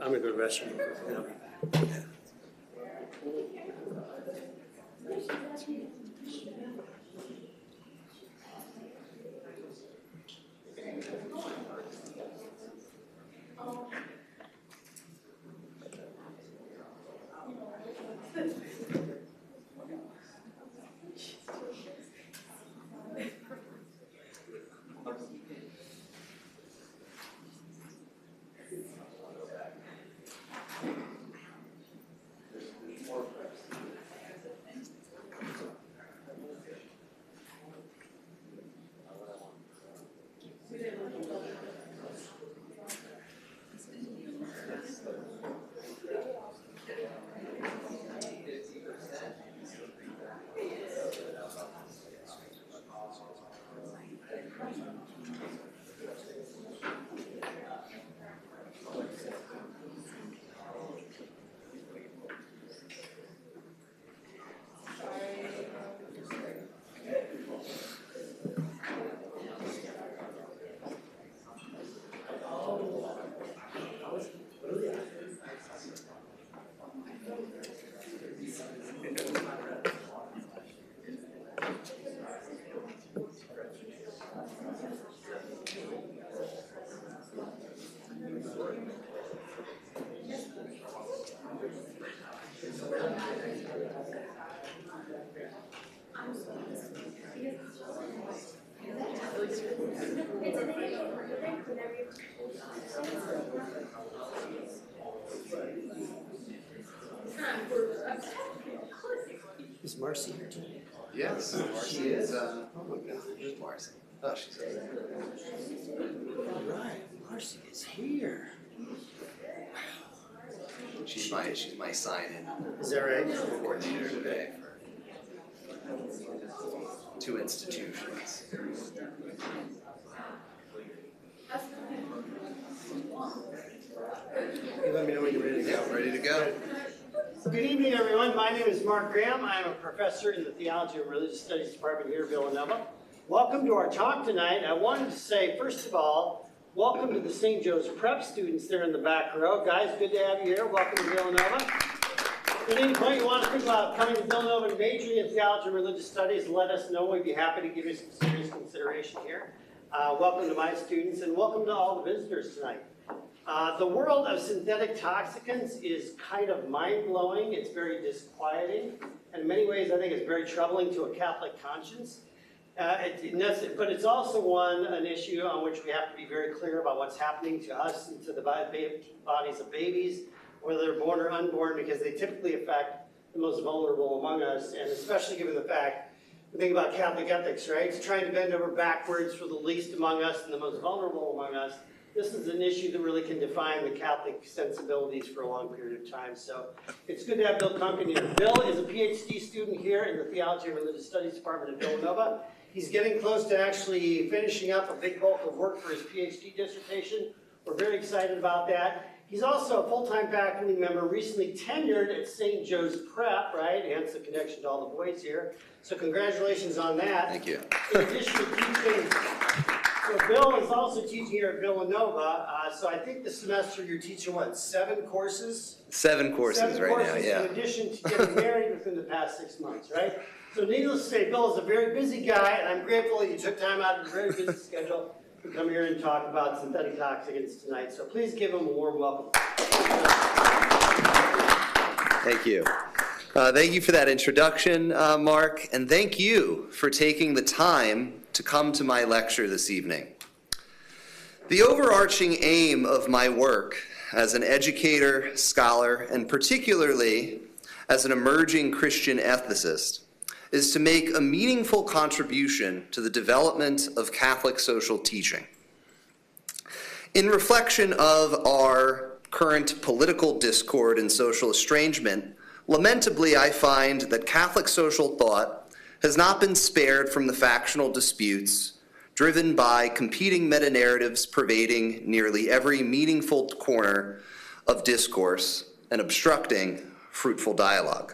I'm gonna go to the restroom. Yeah. Is Marcy here today? Yes, Marcy is. Oh my God, where's Marcy? Oh, she's here. All right, Marcy is here. She's my sign-in Is that right? coordinator today for 2 institutions. You let me know when you're ready to go. Yeah, ready to go. Good evening, everyone. My name is Mark Graham. I'm a professor in the Theology and Religious Studies Department here at Villanova. Welcome to our talk tonight. I wanted to say, first of all, welcome to the St. Joe's Prep students there in the back row. Guys, good to have you here. Welcome to Villanova. At any point you want to think about coming to Villanova and majoring in Theology and Religious Studies, let us know. We'd be happy to give you some serious consideration here. Welcome to my students, and welcome to all the visitors tonight. The world of synthetic toxicants is kind of mind-blowing. It's very disquieting. And in many ways, I think it's very troubling to a Catholic conscience. But it's also an issue on which we have to be very clear about what's happening to us and to the bodies of babies, whether they're born or unborn, because they typically affect the most vulnerable among us, and especially given the fact, we think about Catholic ethics, right? It's trying to bend over backwards for the least among us and the most vulnerable among us. This is an issue that really can define the Catholic sensibilities for a long period of time. So it's good to have Bill Kuncken here. Bill is a PhD student here in the Theology and Religious Studies Department at Villanova. He's getting close to actually finishing up a big bulk of work for his PhD dissertation. We're very excited about that. He's also a full-time faculty member, recently tenured at St. Joe's Prep, right? Hence the connection to all the boys here. So congratulations on that. Thank you. In addition to teaching, so Bill is also teaching here at Villanova. So I think this semester you're teaching, what, 7 courses? 7 courses right now, yeah. In addition to getting married within the past 6 months, right? So needless to say, Bill is a very busy guy, and I'm grateful that you took time out of a very busy schedule to come here and talk about synthetic toxicants tonight. So please give him a warm welcome. Thank you. Thank you for that introduction, Mark, and thank you for taking the time to come to my lecture this evening. The overarching aim of my work as an educator, scholar, and particularly as an emerging Christian ethicist is to make a meaningful contribution to the development of Catholic social teaching. In reflection of our current political discord and social estrangement, lamentably I find that Catholic social thought has not been spared from the factional disputes driven by competing meta-narratives pervading nearly every meaningful corner of discourse and obstructing fruitful dialogue.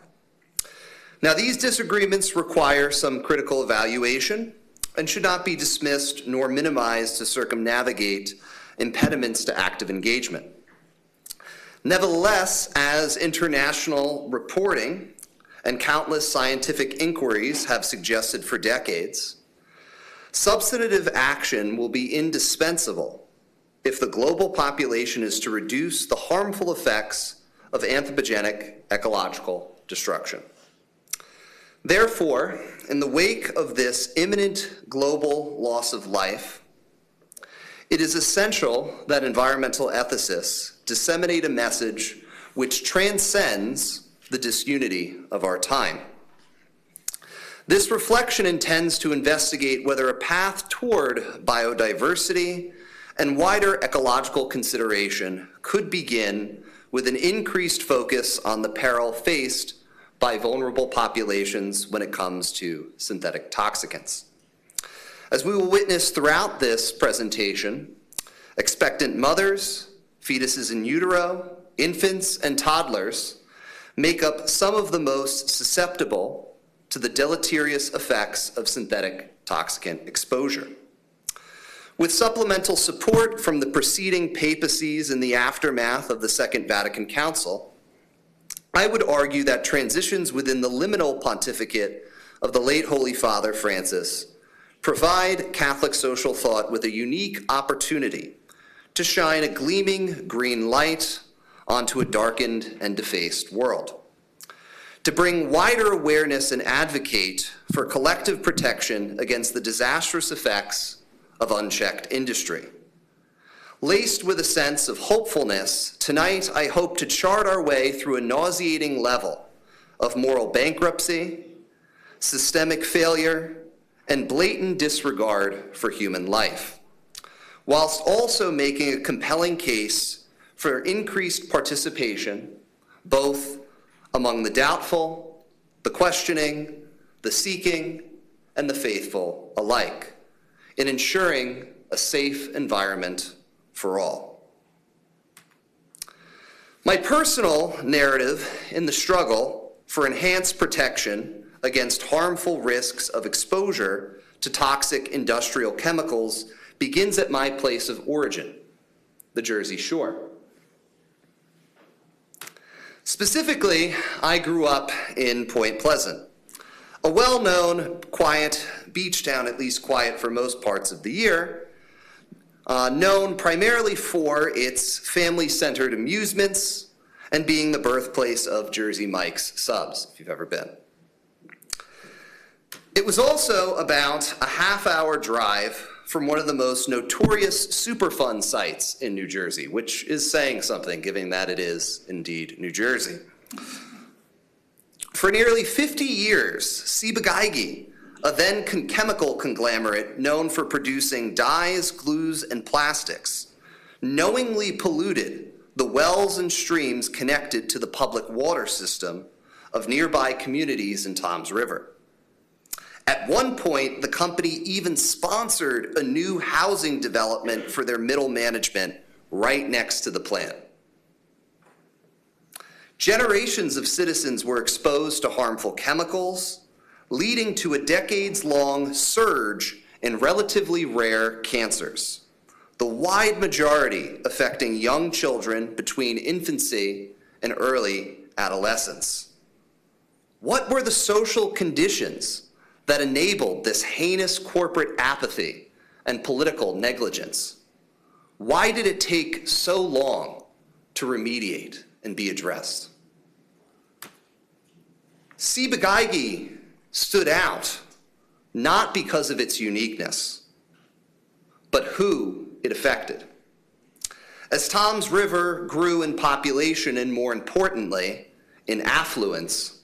Now, these disagreements require some critical evaluation and should not be dismissed nor minimized to circumnavigate impediments to active engagement. Nevertheless, as international reporting and countless scientific inquiries have suggested for decades, substantive action will be indispensable if the global population is to reduce the harmful effects of anthropogenic ecological destruction. Therefore, in the wake of this imminent global loss of life, it is essential that environmental ethicists disseminate a message which transcends the disunity of our time. This reflection intends to investigate whether a path toward biodiversity and wider ecological consideration could begin with an increased focus on the peril faced by vulnerable populations when it comes to synthetic toxicants. As we will witness throughout this presentation, expectant mothers, fetuses in utero, infants, and toddlers make up some of the most susceptible to the deleterious effects of synthetic toxicant exposure. With supplemental support from the preceding papacies in the aftermath of the Second Vatican Council, I would argue that transitions within the liminal pontificate of the late Holy Father Francis provide Catholic social thought with a unique opportunity to shine a gleaming green light onto a darkened and defaced world, to bring wider awareness and advocate for collective protection against the disastrous effects of unchecked industry. Laced with a sense of hopefulness, tonight I hope to chart our way through a nauseating level of moral bankruptcy, systemic failure, and blatant disregard for human life, whilst also making a compelling case for increased participation, both among the doubtful, the questioning, the seeking, and the faithful alike, in ensuring a safe environment for all. My personal narrative in the struggle for enhanced protection against harmful risks of exposure to toxic industrial chemicals begins at my place of origin, the Jersey Shore. Specifically, I grew up in Point Pleasant, a well-known, quiet beach town, at least quiet for most parts of the year, known primarily for its family-centered amusements and being the birthplace of Jersey Mike's subs, if you've ever been. It was also about a half-hour drive from one of the most notorious Superfund sites in New Jersey, which is saying something, given that it is indeed New Jersey. For nearly 50 years, Ciba-Geigy, a then chemical conglomerate known for producing dyes, glues, and plastics, knowingly polluted the wells and streams connected to the public water system of nearby communities in Toms River. At one point, the company even sponsored a new housing development for their middle management right next to the plant. Generations of citizens were exposed to harmful chemicals, leading to a decades-long surge in relatively rare cancers, the wide majority affecting young children between infancy and early adolescence. What were the social conditions that enabled this heinous corporate apathy and political negligence? Why did it take so long to remediate and be addressed? Ciba-Geigy stood out not because of its uniqueness, but who it affected. As Toms River grew in population and, more importantly, in affluence,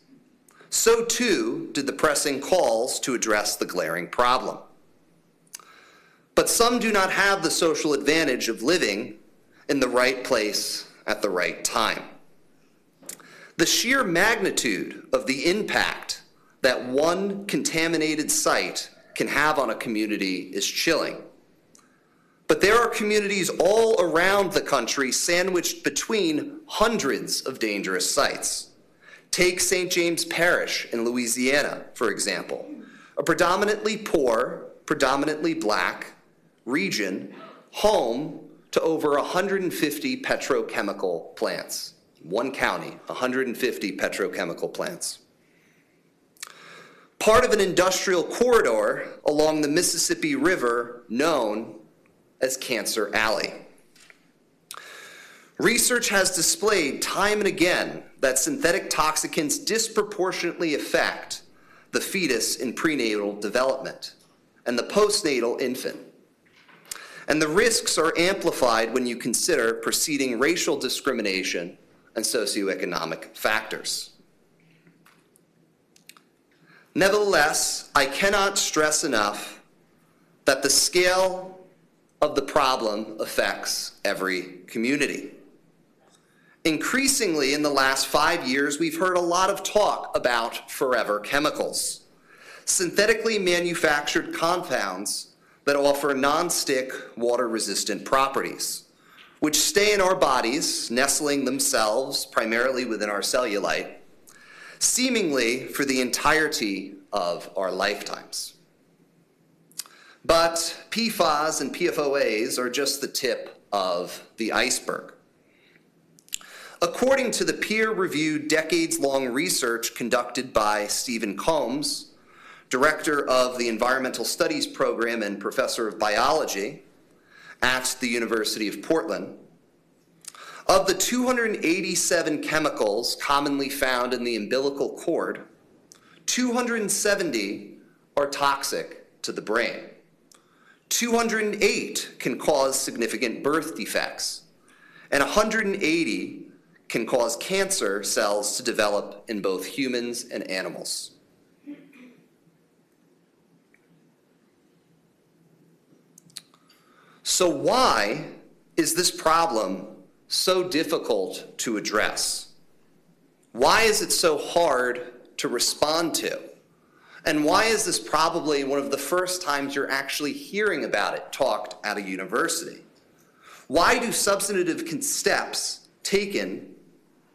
so too did the pressing calls to address the glaring problem. But some do not have the social advantage of living in the right place at the right time. The sheer magnitude of the impact that one contaminated site can have on a community is chilling. But there are communities all around the country sandwiched between hundreds of dangerous sites. Take St. James Parish in Louisiana, for example, a predominantly poor, predominantly black region home to over 150 petrochemical plants. One county, 150 petrochemical plants. Part of an industrial corridor along the Mississippi River known as Cancer Alley. Research has displayed time and again that synthetic toxicants disproportionately affect the fetus in prenatal development and the postnatal infant. And the risks are amplified when you consider preceding racial discrimination and socioeconomic factors. Nevertheless, I cannot stress enough that the scale of the problem affects every community. Increasingly, in the last 5 years, we've heard a lot of talk about forever chemicals, synthetically manufactured compounds that offer non-stick, water-resistant properties, which stay in our bodies, nestling themselves primarily within our cellulite, seemingly for the entirety of our lifetimes. But PFAS and PFOAs are just the tip of the iceberg. According to the peer-reviewed decades-long research conducted by Stephen Combs, director of the Environmental Studies Program and professor of biology at the University of Portland, of the 287 chemicals commonly found in the umbilical cord, 270 are toxic to the brain. 208 can cause significant birth defects, and 180 can cause cancer cells to develop in both humans and animals. So why is this problem so difficult to address? Why is it so hard to respond to? And why is this probably one of the first times you're actually hearing about it talked at a university? Why do substantive steps taken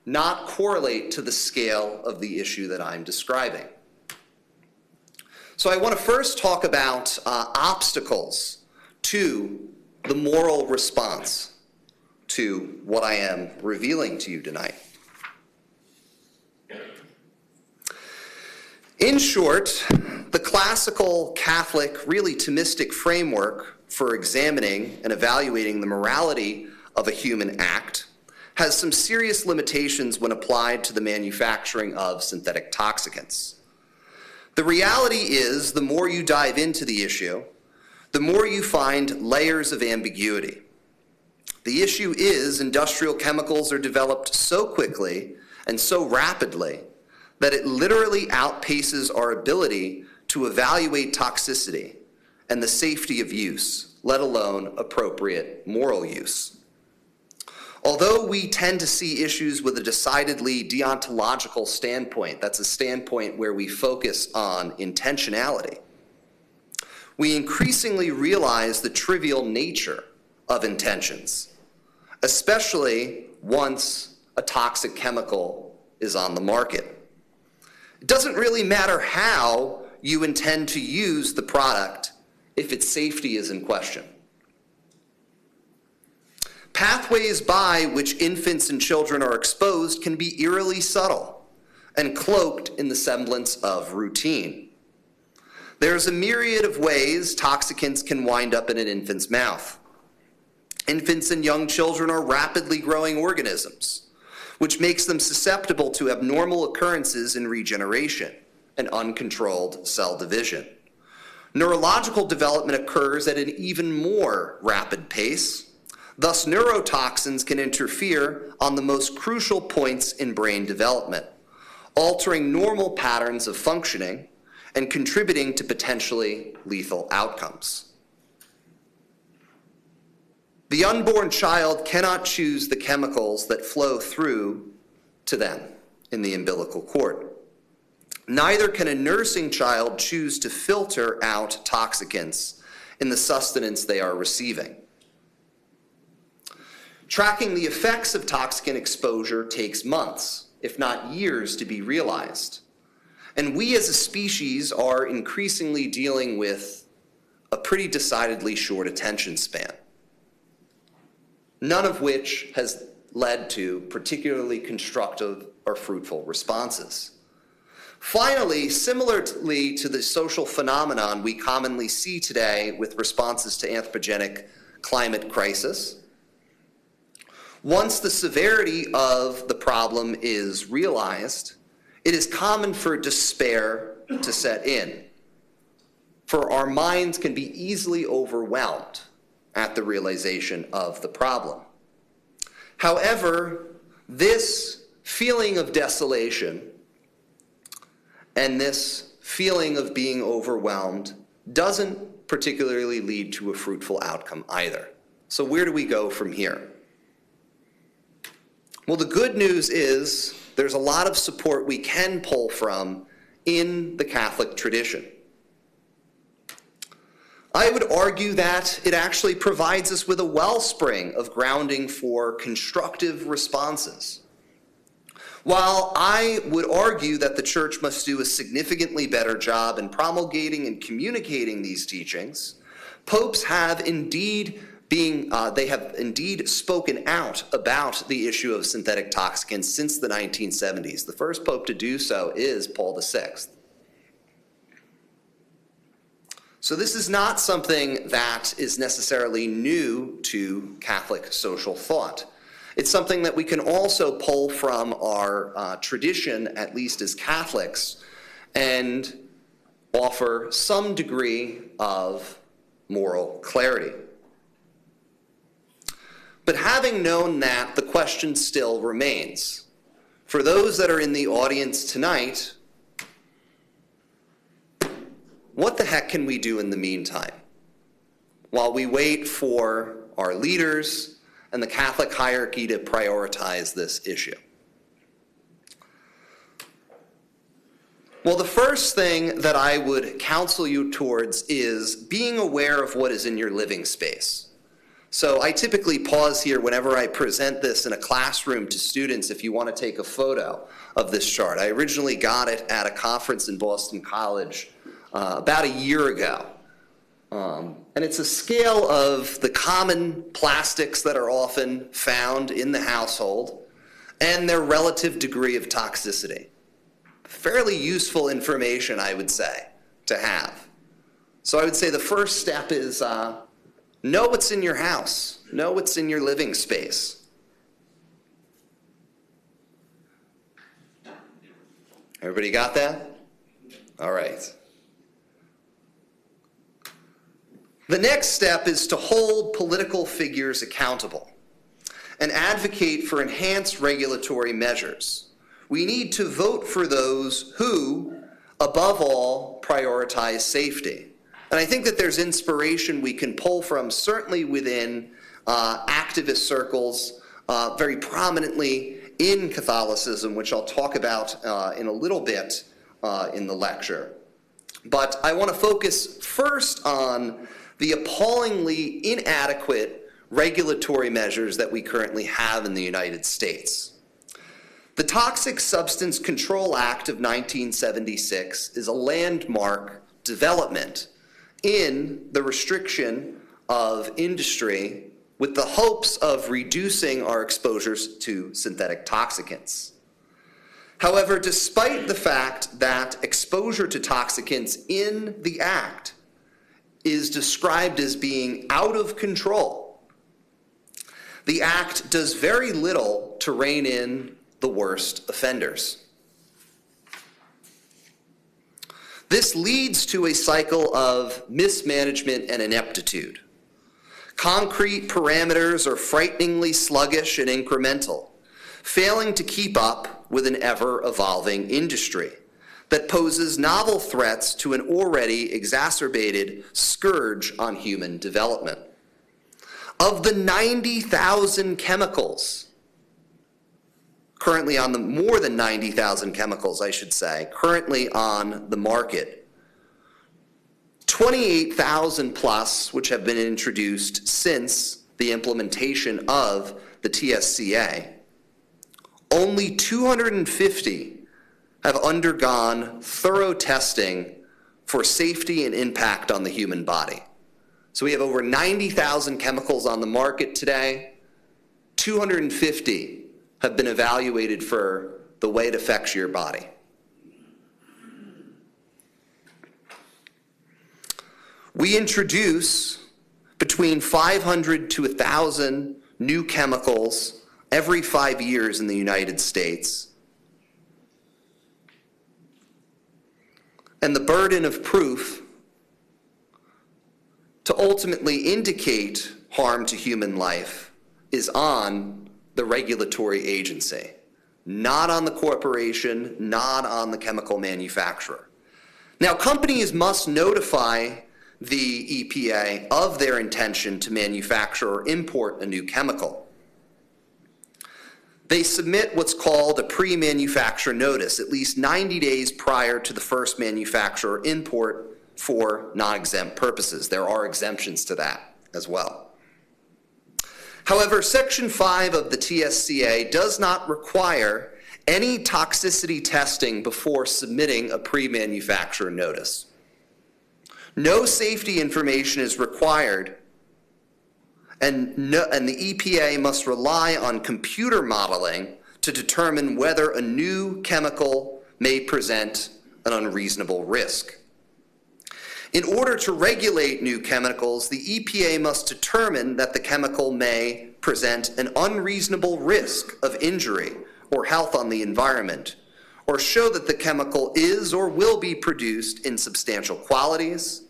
not correlate to the scale of the issue that I'm describing? So I want to first talk about obstacles to the moral response to what I am revealing to you tonight. In short, the classical Catholic, really Thomistic framework for examining and evaluating the morality of a human act has some serious limitations when applied to the manufacturing of synthetic toxicants. The reality is, the more you dive into the issue, the more you find layers of ambiguity. The issue is, industrial chemicals are developed so quickly and so rapidly that it literally outpaces our ability to evaluate toxicity and the safety of use, let alone appropriate moral use. Although we tend to see issues with a decidedly deontological standpoint, that's a standpoint where we focus on intentionality, we increasingly realize the trivial nature of intentions, especially once a toxic chemical is on the market. It doesn't really matter how you intend to use the product if its safety is in question. Pathways by which infants and children are exposed can be eerily subtle and cloaked in the semblance of routine. There's a myriad of ways toxicants can wind up in an infant's mouth. Infants and young children are rapidly growing organisms, which makes them susceptible to abnormal occurrences in regeneration and uncontrolled cell division. Neurological development occurs at an even more rapid pace. Thus, neurotoxins can interfere on the most crucial points in brain development, altering normal patterns of functioning and contributing to potentially lethal outcomes. The unborn child cannot choose the chemicals that flow through to them in the umbilical cord. Neither can a nursing child choose to filter out toxicants in the sustenance they are receiving. Tracking the effects of toxicant exposure takes months, if not years, to be realized. And we as a species are increasingly dealing with a pretty decidedly short attention span. none of which has led to particularly constructive or fruitful responses. Finally, similarly to the social phenomenon we commonly see today with responses to anthropogenic climate crisis, once the severity of the problem is realized, it is common for despair to set in, for our minds can be easily overwhelmed at the realization of the problem. However, this feeling of desolation and this feeling of being overwhelmed doesn't particularly lead to a fruitful outcome either. So where do we go from here? Well, the good news is there's a lot of support we can pull from in the Catholic tradition. I would argue that it actually provides us with a wellspring of grounding for constructive responses. While I would argue that the Church must do a significantly better job in promulgating and communicating these teachings, popes have indeed spoken out about the issue of synthetic toxicants since the 1970s. The first pope to do so is Paul VI. So this is not something that is necessarily new to Catholic social thought. It's something that we can also pull from our tradition, at least as Catholics, and offer some degree of moral clarity. But having known that, the question still remains. For those that are in the audience tonight, what the heck can we do in the meantime while we wait for our leaders and the Catholic hierarchy to prioritize this issue? Well, the first thing that I would counsel you towards is being aware of what is in your living space. So I typically pause here whenever I present this in a classroom to students if you want to take a photo of this chart. I originally got it at a conference in Boston College about a year ago. And it's a scale of the common plastics that are often found in the household and their relative degree of toxicity. Fairly useful information, I would say, to have. So I would say the first step is know what's in your house. Know what's in your living space. Everybody got that? All right. The next step is to hold political figures accountable and advocate for enhanced regulatory measures. We need to vote for those who, above all, prioritize safety. And I think that there's inspiration we can pull from, certainly within activist circles, very prominently in Catholicism, which I'll talk about in a little bit in the lecture. But I want to focus first on the appallingly inadequate regulatory measures that we currently have in the United States. The Toxic Substance Control Act of 1976 is a landmark development in the restriction of industry with the hopes of reducing our exposures to synthetic toxicants. However, despite the fact that exposure to toxicants in the act is described as being out of control, the act does very little to rein in the worst offenders. This leads to a cycle of mismanagement and ineptitude. Concrete parameters are frighteningly sluggish and incremental, failing to keep up with an ever-evolving industry that poses novel threats to an already exacerbated scourge on human development. Of the 90,000 chemicals currently on the, more than 90,000 chemicals, I should say, currently on the market, 28,000 plus, which have been introduced since the implementation of the TSCA, only 250 have undergone thorough testing for safety and impact on the human body. So we have over 90,000 chemicals on the market today. 250 have been evaluated for the way it affects your body. We introduce between 500 to 1,000 new chemicals every 5 years in the United States. And the burden of proof to ultimately indicate harm to human life is on the regulatory agency, not on the corporation, not on the chemical manufacturer. Now, companies must notify the EPA of their intention to manufacture or import a new chemical. They submit what's called a pre-manufacture notice at least 90 days prior to the first manufacture or import for non-exempt purposes. There are exemptions to that as well. However, Section 5 of the TSCA does not require any toxicity testing before submitting a pre-manufacture notice. No safety information is required, and the EPA must rely on computer modeling to determine whether a new chemical may present an unreasonable risk. In order to regulate new chemicals, the EPA must determine that the chemical may present an unreasonable risk of injury or health on the environment, or show that the chemical is or will be produced in substantial quantities,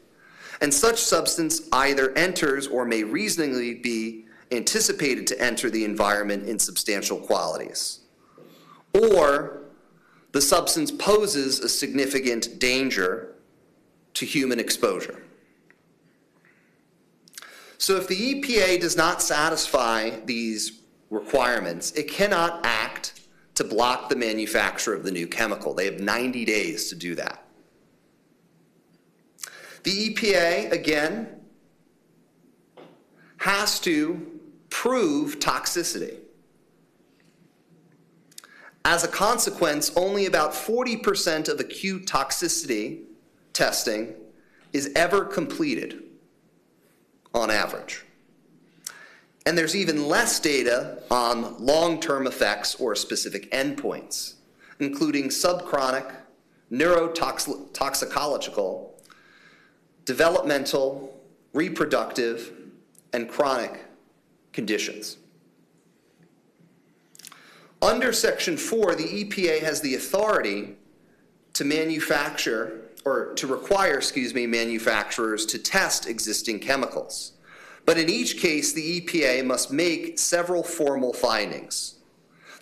and such substance either enters or may reasonably be anticipated to enter the environment in substantial quantities, or the substance poses a significant danger to human exposure. So if the EPA does not satisfy these requirements, it cannot act to block the manufacture of the new chemical. They have 90 days to do that. The EPA, again, has to prove toxicity. As a consequence, only about 40% of acute toxicity testing is ever completed on average. And there's even less data on long-term effects or specific endpoints, including subchronic, neurotoxicological, developmental, reproductive, and chronic conditions. Under Section 4, the EPA has the authority to manufacture, or to require, manufacturers to test existing chemicals. But in each case, the EPA must make several formal findings,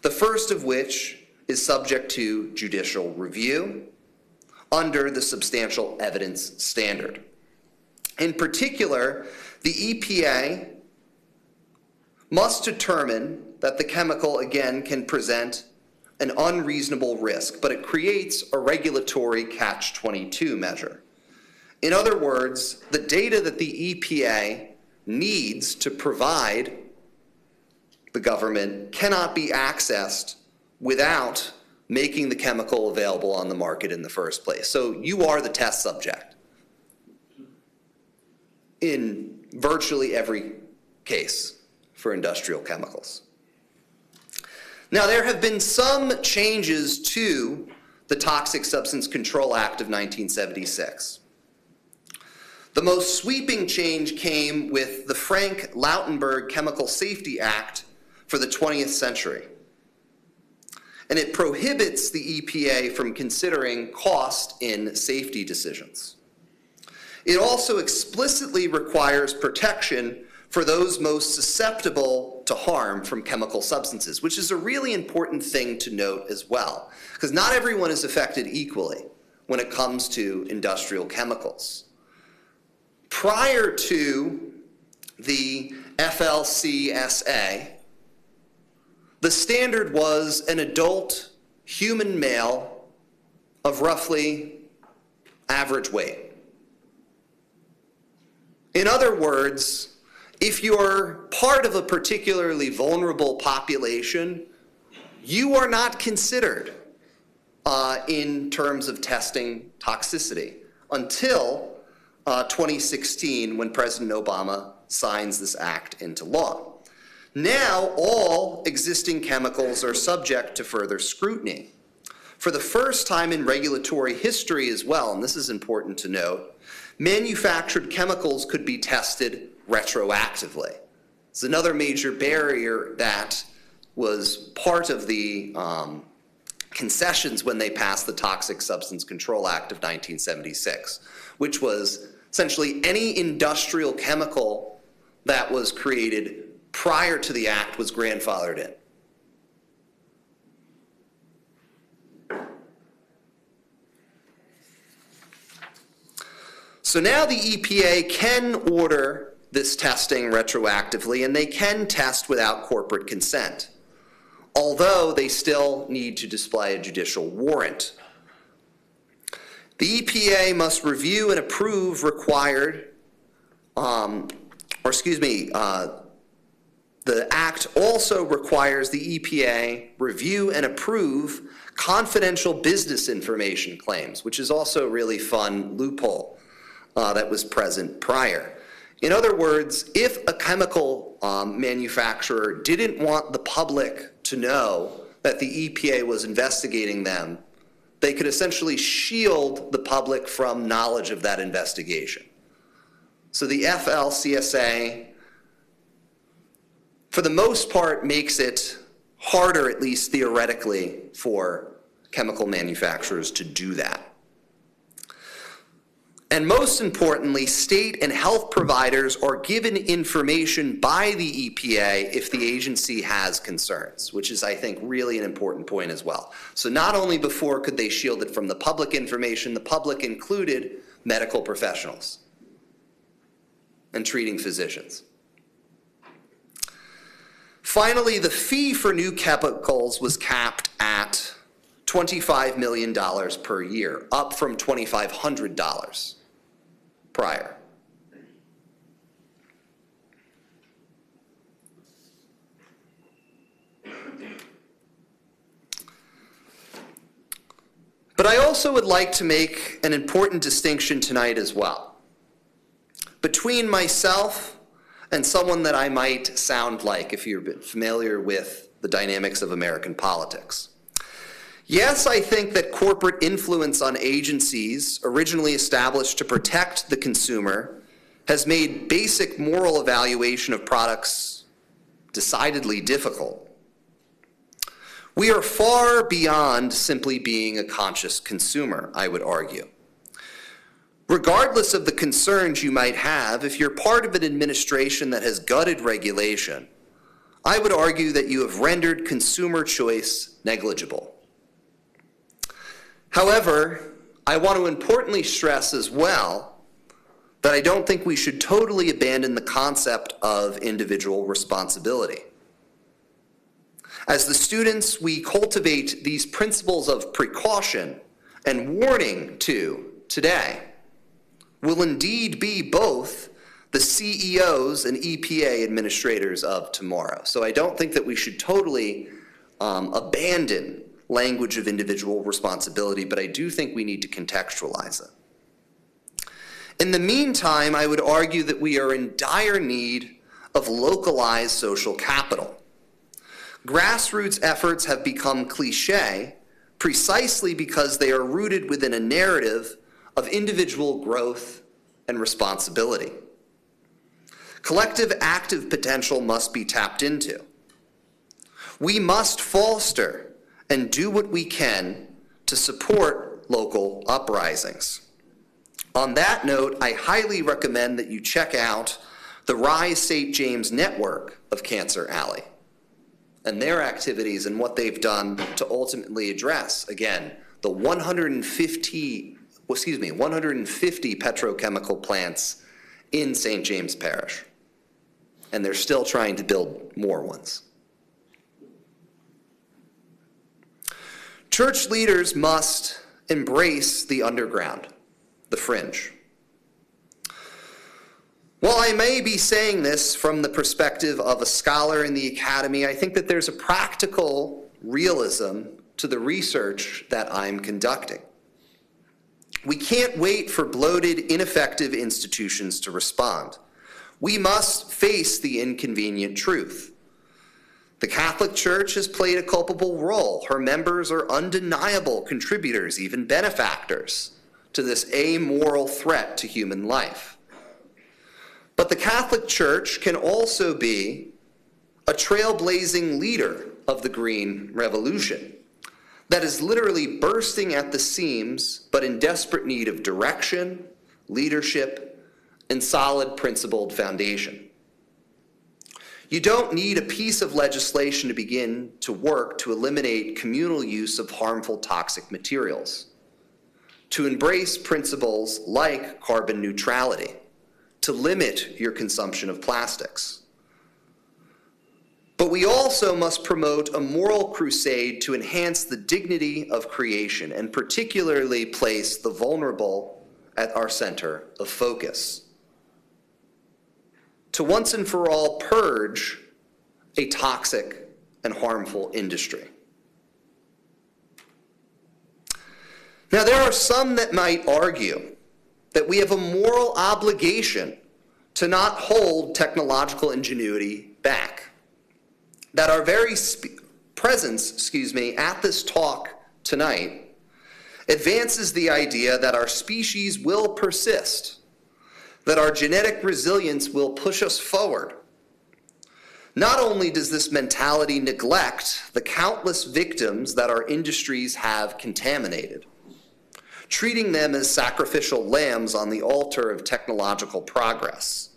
the first of which is subject to judicial review under the substantial evidence standard. In particular, the EPA must determine that the chemical, again, can present an unreasonable risk, but it creates a regulatory catch-22 measure. In other words, the data that the EPA needs to provide the government cannot be accessed without making the chemical available on the market in the first place. So you are the test subject in virtually every case for industrial chemicals. Now, there have been some changes to the Toxic Substance Control Act of 1976. The most sweeping change came with the Frank-Lautenberg Chemical Safety Act for the 20th century. And it prohibits the EPA from considering cost in safety decisions. It also explicitly requires protection for those most susceptible to harm from chemical substances, which is a really important thing to note as well, because not everyone is affected equally when it comes to industrial chemicals. Prior to the FLCSA, the standard was an adult human male of roughly average weight. In other words, if you're part of a particularly vulnerable population, you are not considered in terms of testing toxicity until 2016, when President Obama signs this act into law. Now, all existing chemicals are subject to further scrutiny. For the first time in regulatory history as well, and this is important to note, manufactured chemicals could be tested retroactively. It's another major barrier that was part of the concessions when they passed the Toxic Substance Control Act of 1976, which was essentially any industrial chemical that was created prior to the act was grandfathered in. So now the EPA can order this testing retroactively, and they can test without corporate consent, although they still need to display a judicial warrant. The EPA must review and approve the act also requires the EPA review and approve confidential business information claims, which is also a really fun loophole that was present prior. In other words, if a chemical manufacturer didn't want the public to know that the EPA was investigating them, they could essentially shield the public from knowledge of that investigation. So the FLCSA, for the most part, makes it harder, at least theoretically, for chemical manufacturers to do that. And most importantly, state and health providers are given information by the EPA if the agency has concerns, which is, I think, really an important point as well. So not only before could they shield it from the public information, the public included medical professionals and treating physicians. Finally, the fee for new chemicals was capped at $25 million per year, up from $2,500 prior. But I also would like to make an important distinction tonight as well between myself and someone that I might sound like if you're familiar with the dynamics of American politics. Yes, I think that corporate influence on agencies, originally established to protect the consumer, has made basic moral evaluation of products decidedly difficult. We are far beyond simply being a conscious consumer, I would argue. Regardless of the concerns you might have, if you're part of an administration that has gutted regulation, I would argue that you have rendered consumer choice negligible. However, I want to importantly stress as well that I don't think we should totally abandon the concept of individual responsibility. As the students, we cultivate these principles of precaution and warning today will indeed be both the CEOs and EPA administrators of tomorrow. So I don't think that we should totally abandon language of individual responsibility, but I do think we need to contextualize it. In the meantime, I would argue that we are in dire need of localized social capital. Grassroots efforts have become cliche precisely because they are rooted within a narrative of individual growth and responsibility. Collective active potential must be tapped into. We must foster and do what we can to support local uprisings. On that note, I highly recommend that you check out the Rise St. James network of Cancer Alley and their activities and what they've done to ultimately address, again, the 150 petrochemical plants in St. James Parish. And they're still trying to build more ones. Church leaders must embrace the underground, the fringe. While I may be saying this from the perspective of a scholar in the academy, I think that there's a practical realism to the research that I'm conducting. We can't wait for bloated, ineffective institutions to respond. We must face the inconvenient truth. The Catholic Church has played a culpable role. Her members are undeniable contributors, even benefactors, to this amoral threat to human life. But the Catholic Church can also be a trailblazing leader of the Green Revolution that is literally bursting at the seams, but in desperate need of direction, leadership, and solid principled foundation. You don't need a piece of legislation to begin to work to eliminate communal use of harmful toxic materials, to embrace principles like carbon neutrality, to limit your consumption of plastics. But we also must promote a moral crusade to enhance the dignity of creation and particularly place the vulnerable at our center of focus. To once and for all purge a toxic and harmful industry. Now, there are some that might argue that we have a moral obligation to not hold technological ingenuity back. That our very presence, at this talk tonight advances the idea that our species will persist, that our genetic resilience will push us forward. Not only does this mentality neglect the countless victims that our industries have contaminated, treating them as sacrificial lambs on the altar of technological progress,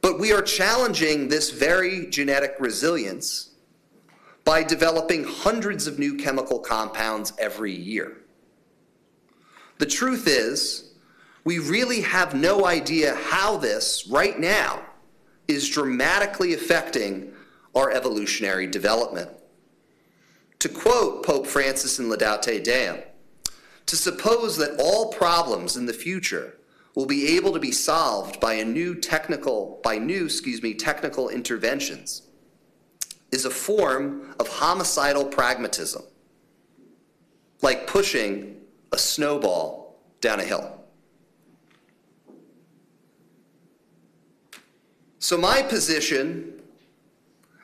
but we are challenging this very genetic resilience by developing hundreds of new chemical compounds every year. The truth is, we really have no idea how this, right now, is dramatically affecting our evolutionary development. To quote Pope Francis in Laudate Deum, to suppose that all problems in the future will be able to be solved by new technical interventions is a form of homicidal pragmatism, like pushing a snowball down a hill. So my position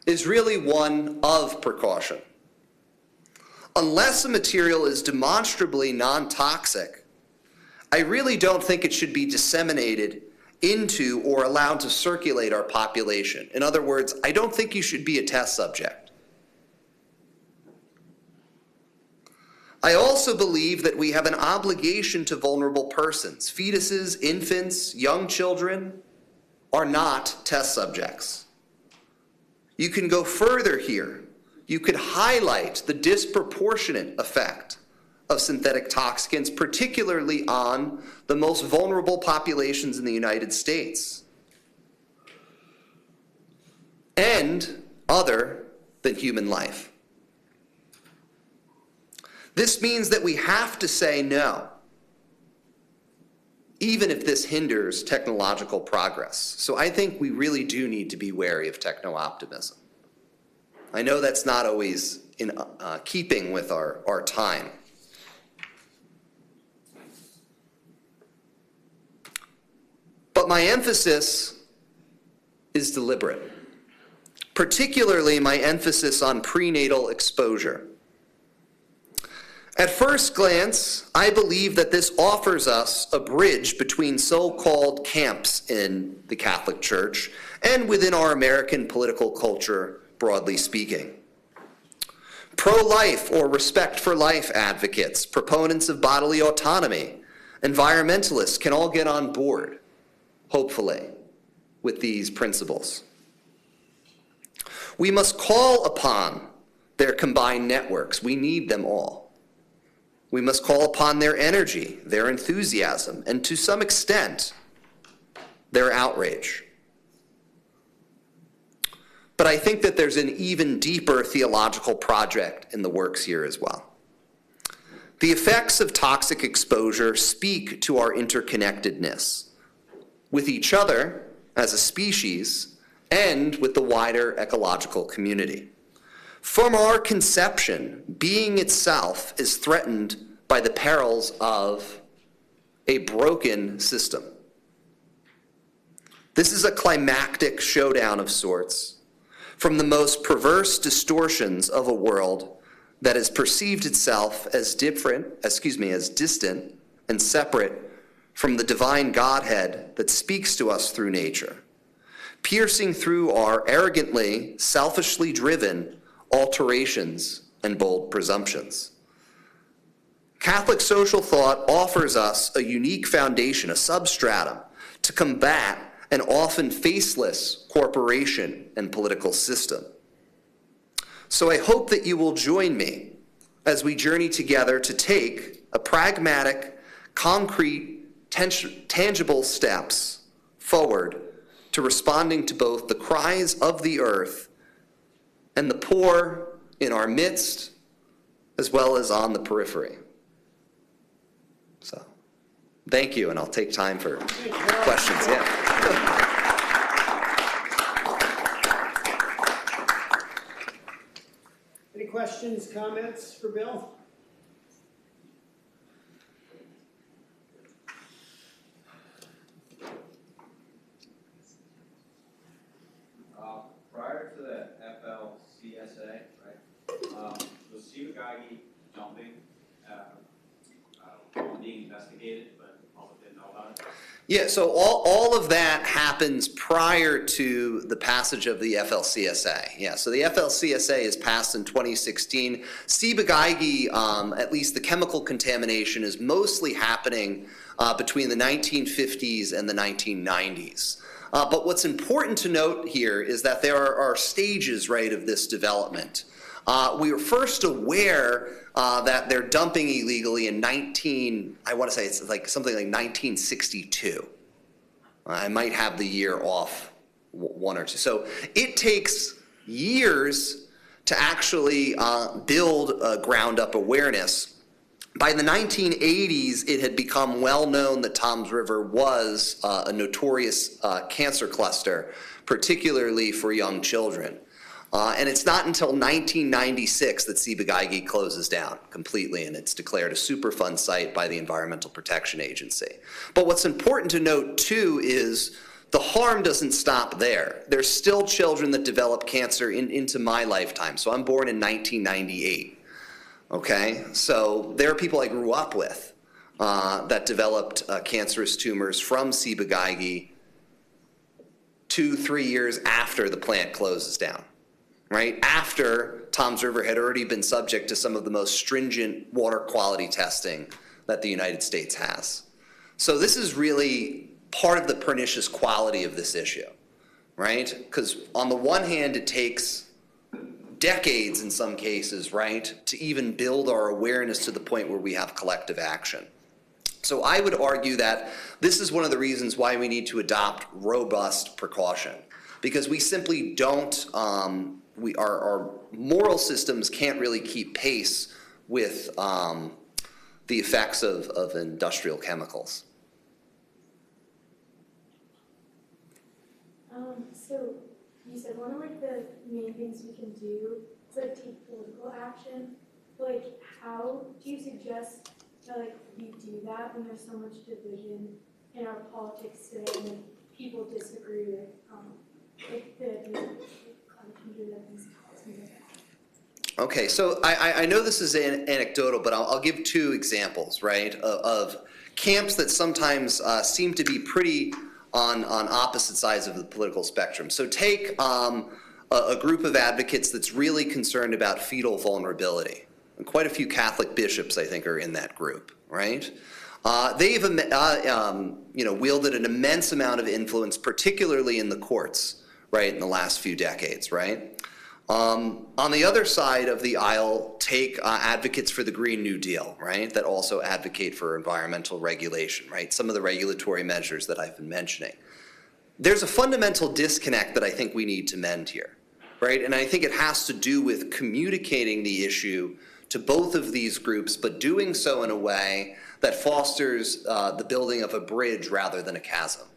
is really one of precaution. Unless a material is demonstrably non-toxic, I really don't think it should be disseminated into or allowed to circulate our population. In other words, I don't think you should be a test subject. I also believe that we have an obligation to vulnerable persons. Fetuses, infants, young children are not test subjects. You can go further here. You could highlight the disproportionate effect of synthetic toxicants, particularly on the most vulnerable populations in the United States, and other than human life. This means that we have to say no, even if this hinders technological progress. So I think we really do need to be wary of techno-optimism. I know that's not always in keeping with our time. But my emphasis is deliberate, particularly my emphasis on prenatal exposure. At first glance, I believe that this offers us a bridge between so-called camps in the Catholic Church and within our American political culture, broadly speaking. Pro-life or respect for life advocates, proponents of bodily autonomy, environmentalists can all get on board, hopefully, with these principles. We must call upon their combined networks. We need them all. We must call upon their energy, their enthusiasm, and to some extent, their outrage. But I think that there's an even deeper theological project in the works here as well. The effects of toxic exposure speak to our interconnectedness with each other as a species and with the wider ecological community. From our conception, being itself is threatened by the perils of a broken system. This is a climactic showdown of sorts. from the most perverse distortions of a world that has perceived itself as distant and separate from the divine Godhead that speaks to us through nature, piercing through our arrogantly, selfishly driven alterations and bold presumptions. Catholic social thought offers us a unique foundation, a substratum, to combat an often faceless corporation and political system. So I hope that you will join me as we journey together to take a pragmatic, concrete, tangible steps forward to responding to both the cries of the earth and the poor in our midst, as well as on the periphery. So, thank you, and I'll take time for questions. Any questions, comments for Bill? Prior to the FLCSA, right, was Sivagagi dumping being investigated, but the public didn't know about it? Yeah, so all of that happens prior to the passage of the FLCSA. Yeah, so the FLCSA is passed in 2016. Ciba-Geigy, at least the chemical contamination, is mostly happening between the 1950s and the 1990s. But what's important to note here is that there are stages, right, of this development. We were first aware that they're dumping illegally in I want to say it's like something like 1962. I might have the year off one or two. So it takes years to actually build a ground-up awareness. By the 1980s, it had become well known that Toms River was a notorious cancer cluster, particularly for young children. And it's not until 1996 that Ciba-Geigy closes down completely, and it's declared a Superfund site by the Environmental Protection Agency. But what's important to note, too, is the harm doesn't stop there. There's still children that develop cancer into my lifetime. So I'm born in 1998. Okay, so there are people I grew up with that developed cancerous tumors from Ciba-Geigy 2-3 years after the plant closes down, right? After Toms River had already been subject to some of the most stringent water quality testing that the United States has. So this is really part of the pernicious quality of this issue, right? Because on the one hand, it takes decades in some cases, right, to even build our awareness to the point where we have collective action. So I would argue that this is one of the reasons why we need to adopt robust precaution, because we simply don't, our moral systems can't really keep pace with the effects of industrial chemicals. So you said one of like the main things we can do is like take political action. But like, how do you suggest that like we do that when there's so much division in our politics today and like, people disagree with like the climate change and these policies? Okay, so I know this is anecdotal, but I'll give two examples, right, of camps that sometimes seem to be pretty on opposite sides of the political spectrum. So take a group of advocates that's really concerned about fetal vulnerability. And quite a few Catholic bishops, I think, are in that group, right? They've wielded an immense amount of influence, particularly in the courts, right, in the last few decades, right? On the other side of the aisle, take advocates for the Green New Deal, right, that also advocate for environmental regulation, right, some of the regulatory measures that I've been mentioning. There's a fundamental disconnect that I think we need to mend here, right, and I think it has to do with communicating the issue to both of these groups, but doing so in a way that fosters the building of a bridge rather than a chasm.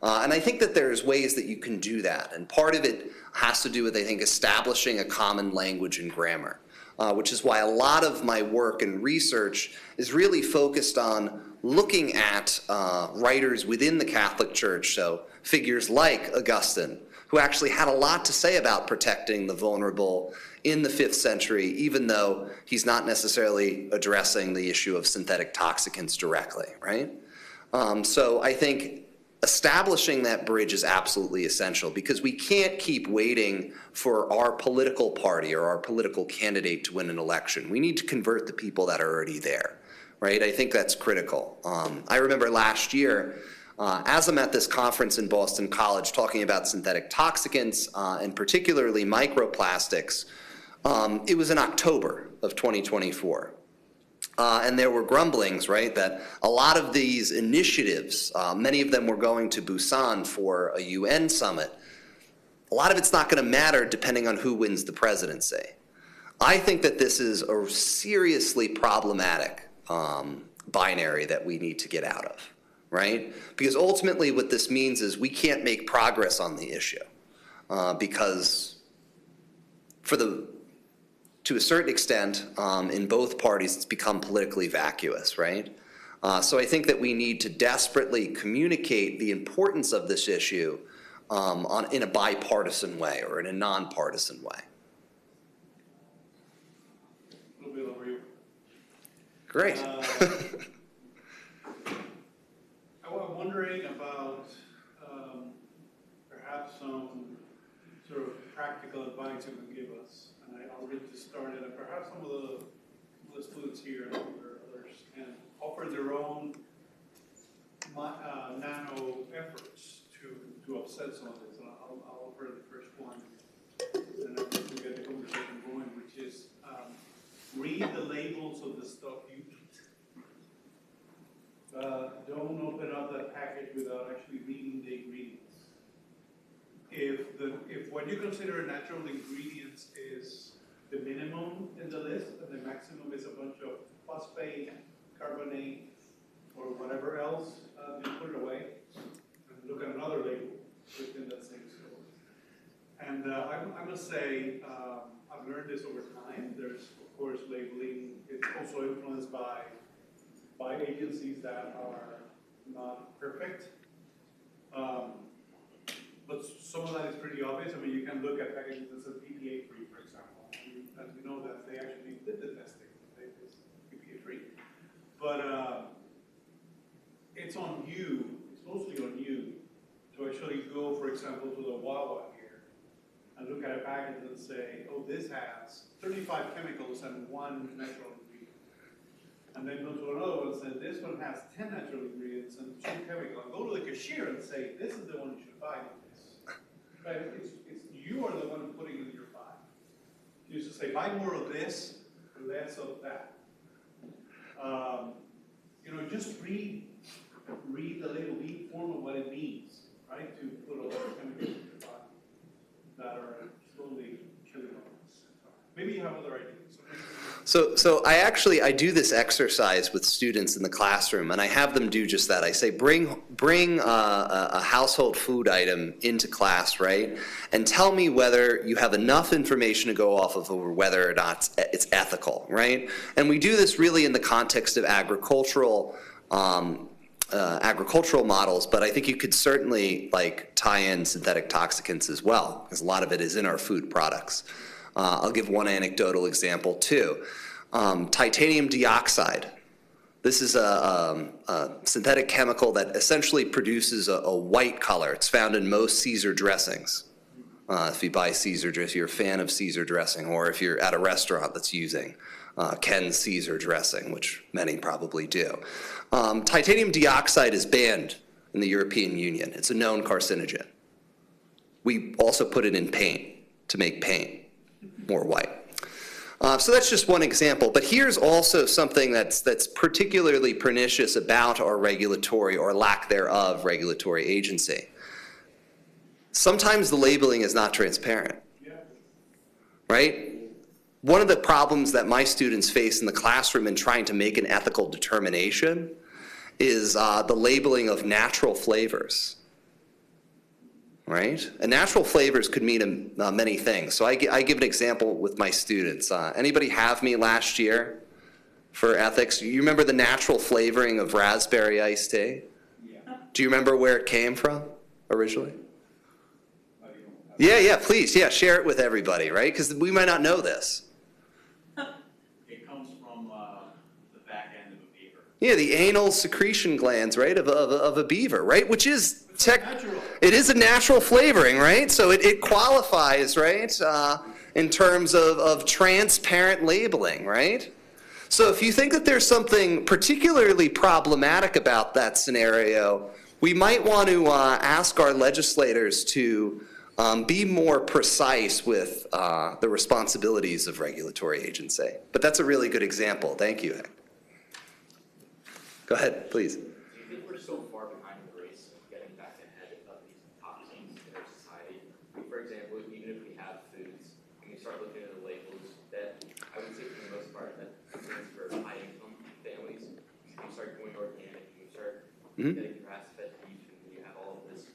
And I think that there's ways that you can do that. And part of it has to do with, I think, establishing a common language and grammar, which is why a lot of my work and research is really focused on looking at writers within the Catholic Church, so figures like Augustine, who actually had a lot to say about protecting the vulnerable in the 5th century, even though he's not necessarily addressing the issue of synthetic toxicants directly, right? So I think establishing that bridge is absolutely essential, because we can't keep waiting for our political party or our political candidate to win an election. We need to convert the people that are already there, right? I think that's critical. I remember last year, as I'm at this conference in Boston College talking about synthetic toxicants and particularly microplastics, it was in October of 2024. And there were grumblings, right, that a lot of these initiatives, many of them were going to Busan for a UN summit. A lot of it's not going to matter depending on who wins the presidency. I think that this is a seriously problematic binary that we need to get out of, right? Because ultimately what this means is we can't make progress on the issue because to a certain extent, in both parties, it's become politically vacuous, right? So I think that we need to desperately communicate the importance of this issue in a bipartisan way or in a nonpartisan way. A little bit over you. Great. I'm wondering about perhaps some sort of practical advice you can give us. I'll read to start it, and perhaps some of the students here and others can offer their own nano efforts to offset some of this. And I'll offer the first one, and then we'll get the conversation going, which is read the labels of the stuff you eat. Don't open up that package without actually reading the ingredients. If what you consider natural ingredients is the minimum in the list, and the maximum is a bunch of phosphate, carbonate, or whatever else, you put it away and look at another label within that same store. And I must say, I've learned this over time. There's, of course, labeling. It's also influenced by agencies that are not perfect. But some of that is pretty obvious. I mean, you can look at packages that says BPA-free, for example. And you know that they actually did the testing. They was BPA-free. But it's on you, it's mostly on you, to actually go, for example, to the Wawa here and look at a package and say, oh, this has 35 chemicals and 1 natural ingredient. And then go to another one and say, this one has 10 natural ingredients and 2 chemicals. And go to the cashier and say, this is the one you should buy. Right? It's you are the one putting in your buy. You should say, buy more of this, less of that. Just read the label, be informed of what it means, right? To put all the chemicals in your body that are slowly killing us. Maybe you have other ideas. So I do this exercise with students in the classroom, and I have them do just that. I say, bring a household food item into class, right? And tell me whether you have enough information to go off of or whether or not it's ethical, right? And we do this really in the context of agricultural models, but I think you could certainly tie in synthetic toxicants as well, because a lot of it is in our food products. I'll give one anecdotal example too. Titanium dioxide. This is a synthetic chemical that essentially produces a white color. It's found in most Caesar dressings. If you buy Caesar dressing, if you're a fan of Caesar dressing, or if you're at a restaurant that's using Ken's Caesar dressing, which many probably do. Titanium dioxide is banned in the European Union. It's a known carcinogen. We also put it in paint to make paint more white. So that's just one example, but here's also something that's particularly pernicious about our regulatory or lack thereof regulatory agency. Sometimes the labeling is not transparent, right? One of the problems that my students face in the classroom in trying to make an ethical determination is the labeling of natural flavors. Right? And natural flavors could mean many things. So I give an example with my students. Anybody have me last year for ethics? You remember the natural flavoring of raspberry iced tea? Yeah. Do you remember where it came from originally? Yeah, please, share it with everybody, right? Because we might not know this. It comes from the back end of a beaver. Yeah, the anal secretion glands, right, of a beaver, right? Which is Natural. it is a natural flavoring, right? So it qualifies, right, in terms of transparent labeling, right? So if you think that there's something particularly problematic about that scenario, we might want to ask our legislators to be more precise with the responsibilities of regulatory agency. But that's a really good example. Thank you. Go ahead, please. Do you think we're so far behind the race of getting back ahead of these toxins in our society? For example, even if we have foods, and we start looking at the labels, that I would say for the most part that it's for high-income families. You start going organic, you start getting grass-fed beef, and you have all of this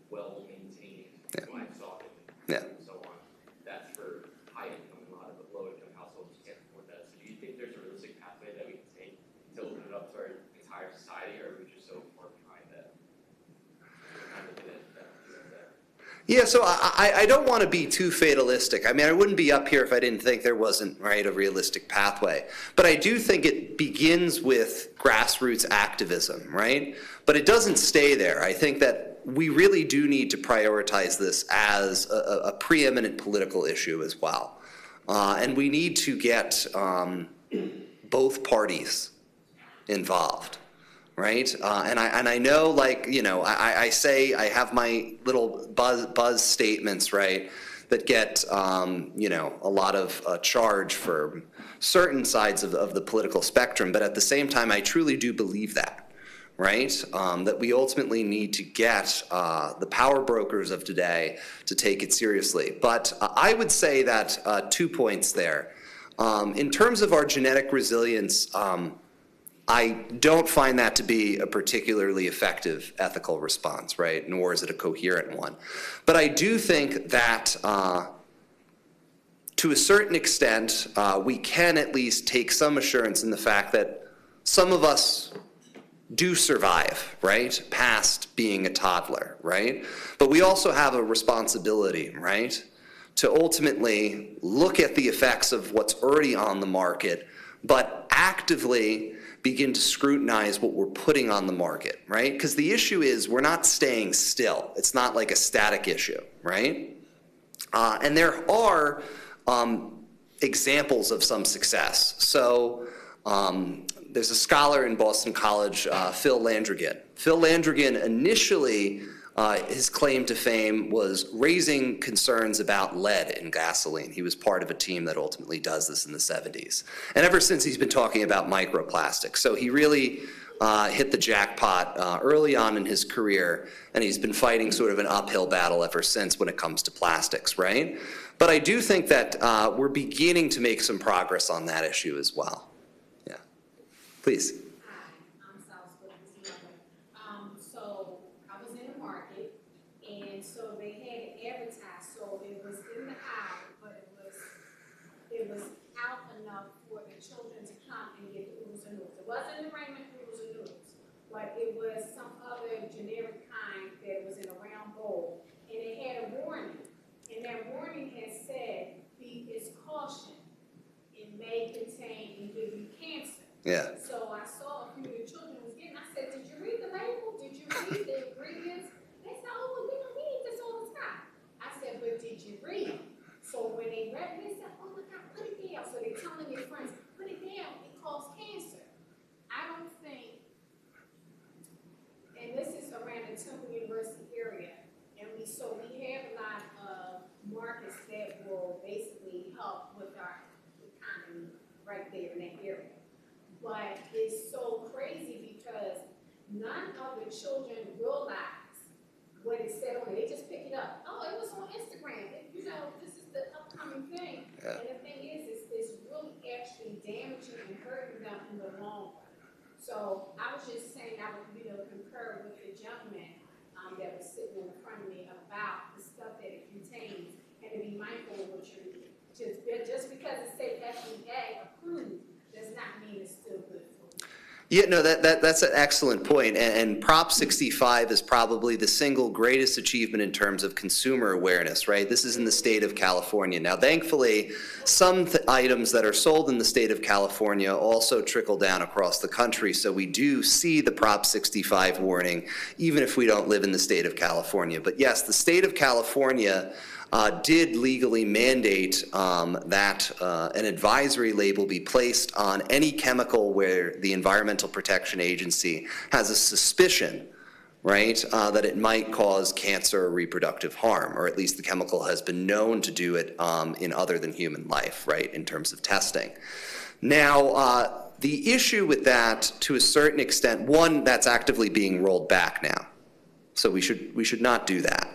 well-maintained livestock and so on. That's for high-income and a lot of low-income households can't afford that. So do you think there's a realistic pathway that we can take to open it up to our entire society, or are we just so far behind that? Yeah, so I don't want to be too fatalistic. I mean, I wouldn't be up here if I didn't think there wasn't, right, a realistic pathway. But I do think it begins with grassroots activism, right? But it doesn't stay there. I think that we really do need to prioritize this as a preeminent political issue as well. And we need to get both parties involved. Right? And I know, like, you know, I say I have my little buzz statements, right, that get, you know, a lot of charge for certain sides of the political spectrum. But at the same time, I truly do believe that, right, that we ultimately need to get the power brokers of today to take it seriously. But I would say that 2 points there. In terms of our genetic resilience, I don't find that to be a particularly effective ethical response, right? Nor is it a coherent one. But I do think that to a certain extent, we can at least take some assurance in the fact that some of us do survive, right? Past being a toddler, right? But we also have a responsibility, right? To ultimately look at the effects of what's already on the market, but actively begin to scrutinize what we're putting on the market, right? Because the issue is we're not staying still. It's not like a static issue, right? And there are examples of some success. So there's a scholar in Boston College, Phil Landrigan. Phil Landrigan initially, his claim to fame was raising concerns about lead in gasoline. He was part of a team that ultimately does this in the 70s. And ever since, he's been talking about microplastics. So he really hit the jackpot early on in his career, and he's been fighting sort of an uphill battle ever since when it comes to plastics, right? But I do think that we're beginning to make some progress on that issue as well. Yeah. Please. So I was in the market, and so they had it advertised, so it was in the aisle, but it was out enough for the children to come and get the oodles and noodles. It wasn't the Raymond oodles and noodles, but it was some other generic kind that was in a round bowl, and it had a warning, and that warning had said, "Is caution, it may contain and give you cancer." Yeah. So I saw a few of the children was getting, I said, "Did you read the label? Did you read the ingredients?" They said, "Oh, well, you know, we eat this all the time." I said, "But did you read?" So when they read it, they said, "Oh my God, put it down." So they're telling their friends, "Put it down, it causes cancer." I don't think, and this is around the Temple University area, and we have a lot of markets that will basically help with our economy right there in that area. But it's so crazy because none of the children realize what it said on it. They just pick it up. Oh, it was on Instagram. You know, this is the upcoming thing. Yeah. And the thing is, it's really actually damaging and hurting them in the long run. So I was just saying I would, concur with the gentleman that was sitting in front of me about the stuff that it contains and to be mindful of what you're eating. Just because it says FDA approved does not mean it's still good for you. Yeah, no, that's an excellent point. And Prop 65 is probably the single greatest achievement in terms of consumer awareness, right? This is in the state of California. Now, thankfully, some items that are sold in the state of California also trickle down across the country. So we do see the Prop 65 warning, even if we don't live in the state of California. But yes, the state of California did legally mandate that an advisory label be placed on any chemical where the Environmental Protection Agency has a suspicion, right, that it might cause cancer or reproductive harm, or at least the chemical has been known to do it in other than human life, right, in terms of testing. Now, the issue with that, to a certain extent, one, that's actively being rolled back now. So we should not do that.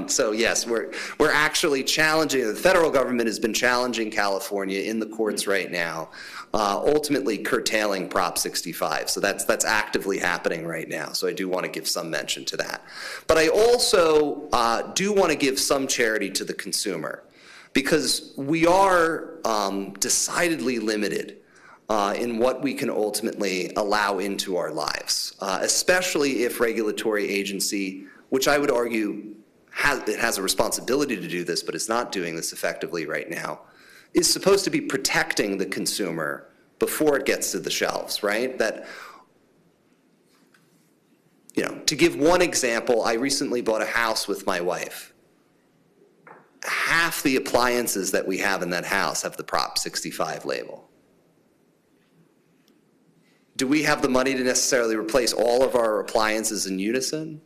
So yes, we're actually challenging, the federal government has been challenging California in the courts right now, ultimately curtailing Prop 65. So that's actively happening right now. So I do want to give some mention to that. But I also do want to give some charity to the consumer, because we are decidedly limited in what we can ultimately allow into our lives, especially if regulatory agency, which I would argue has a responsibility to do this, but it's not doing this effectively right now, is supposed to be protecting the consumer before it gets to the shelves, right? That, you know, to give one example, I recently bought a house with my wife. Half the appliances that we have in that house have the Prop 65 label. Do we have the money to necessarily replace all of our appliances in unison?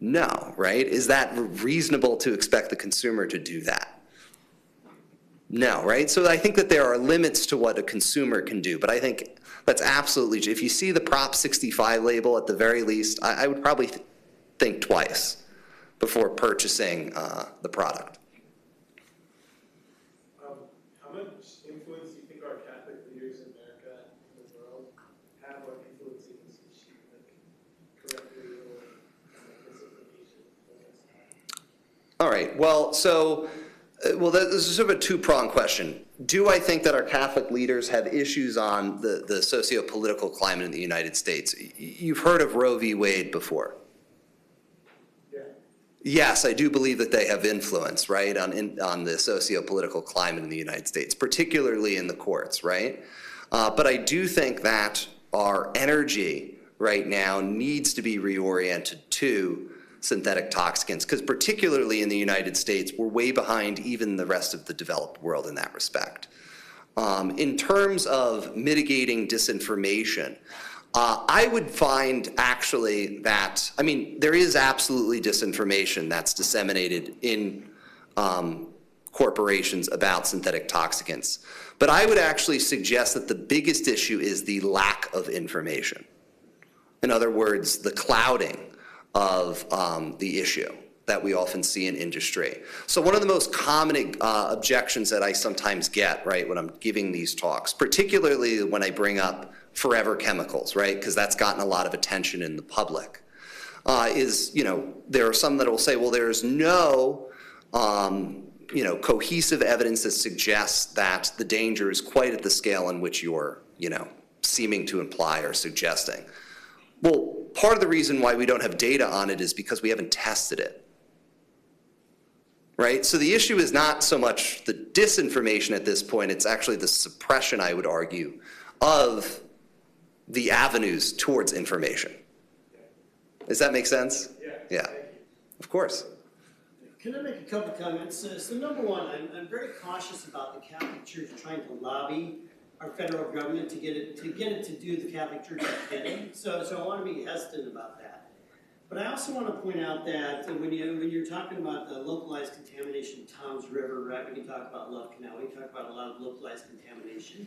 No, right? Is that reasonable to expect the consumer to do that? No, right? So I think that there are limits to what a consumer can do, but I think that's absolutely, if you see the Prop 65 label at the very least, I would probably think twice before purchasing the product. How much influence do you think our Catholic leaders in America and the world have on influencing this issue, like correctly or misinformation? All right, well, so, this is sort of a two-pronged question. Do I think that our Catholic leaders have issues on the socio-political climate in the United States? You've heard of Roe v. Wade before. Yeah. Yes, I do believe that they have influence, right, on the socio-political climate in the United States, particularly in the courts, right? But I do think that our energy right now needs to be reoriented to synthetic toxicants, because particularly in the United States, we're way behind even the rest of the developed world in that respect. In terms of mitigating disinformation, I would find actually that, I mean, there is absolutely disinformation that's disseminated in corporations about synthetic toxicants. But I would actually suggest that the biggest issue is the lack of information. In other words, the clouding of the issue that we often see in industry. So one of the most common objections that I sometimes get, right, when I'm giving these talks, particularly when I bring up forever chemicals, right, because that's gotten a lot of attention in the public, is, you know, there are some that will say, well, there's no, you know, cohesive evidence that suggests that the danger is quite at the scale in which you're, you know, seeming to imply or suggesting. Well, part of the reason why we don't have data on it is because we haven't tested it, right? So the issue is not so much the disinformation at this point, it's actually the suppression, I would argue, of the avenues towards information. Does that make sense? Yeah. Of course. Can I make a couple comments? So number one, I'm very cautious about the Catholic Church trying to lobby our federal government to get it to do the Catholic Church's bidding. So I want to be hesitant about that. But I also want to point out that when you're talking about the localized contamination of Tom's River, right? We can talk about Love Canal. We can talk about a lot of localized contamination.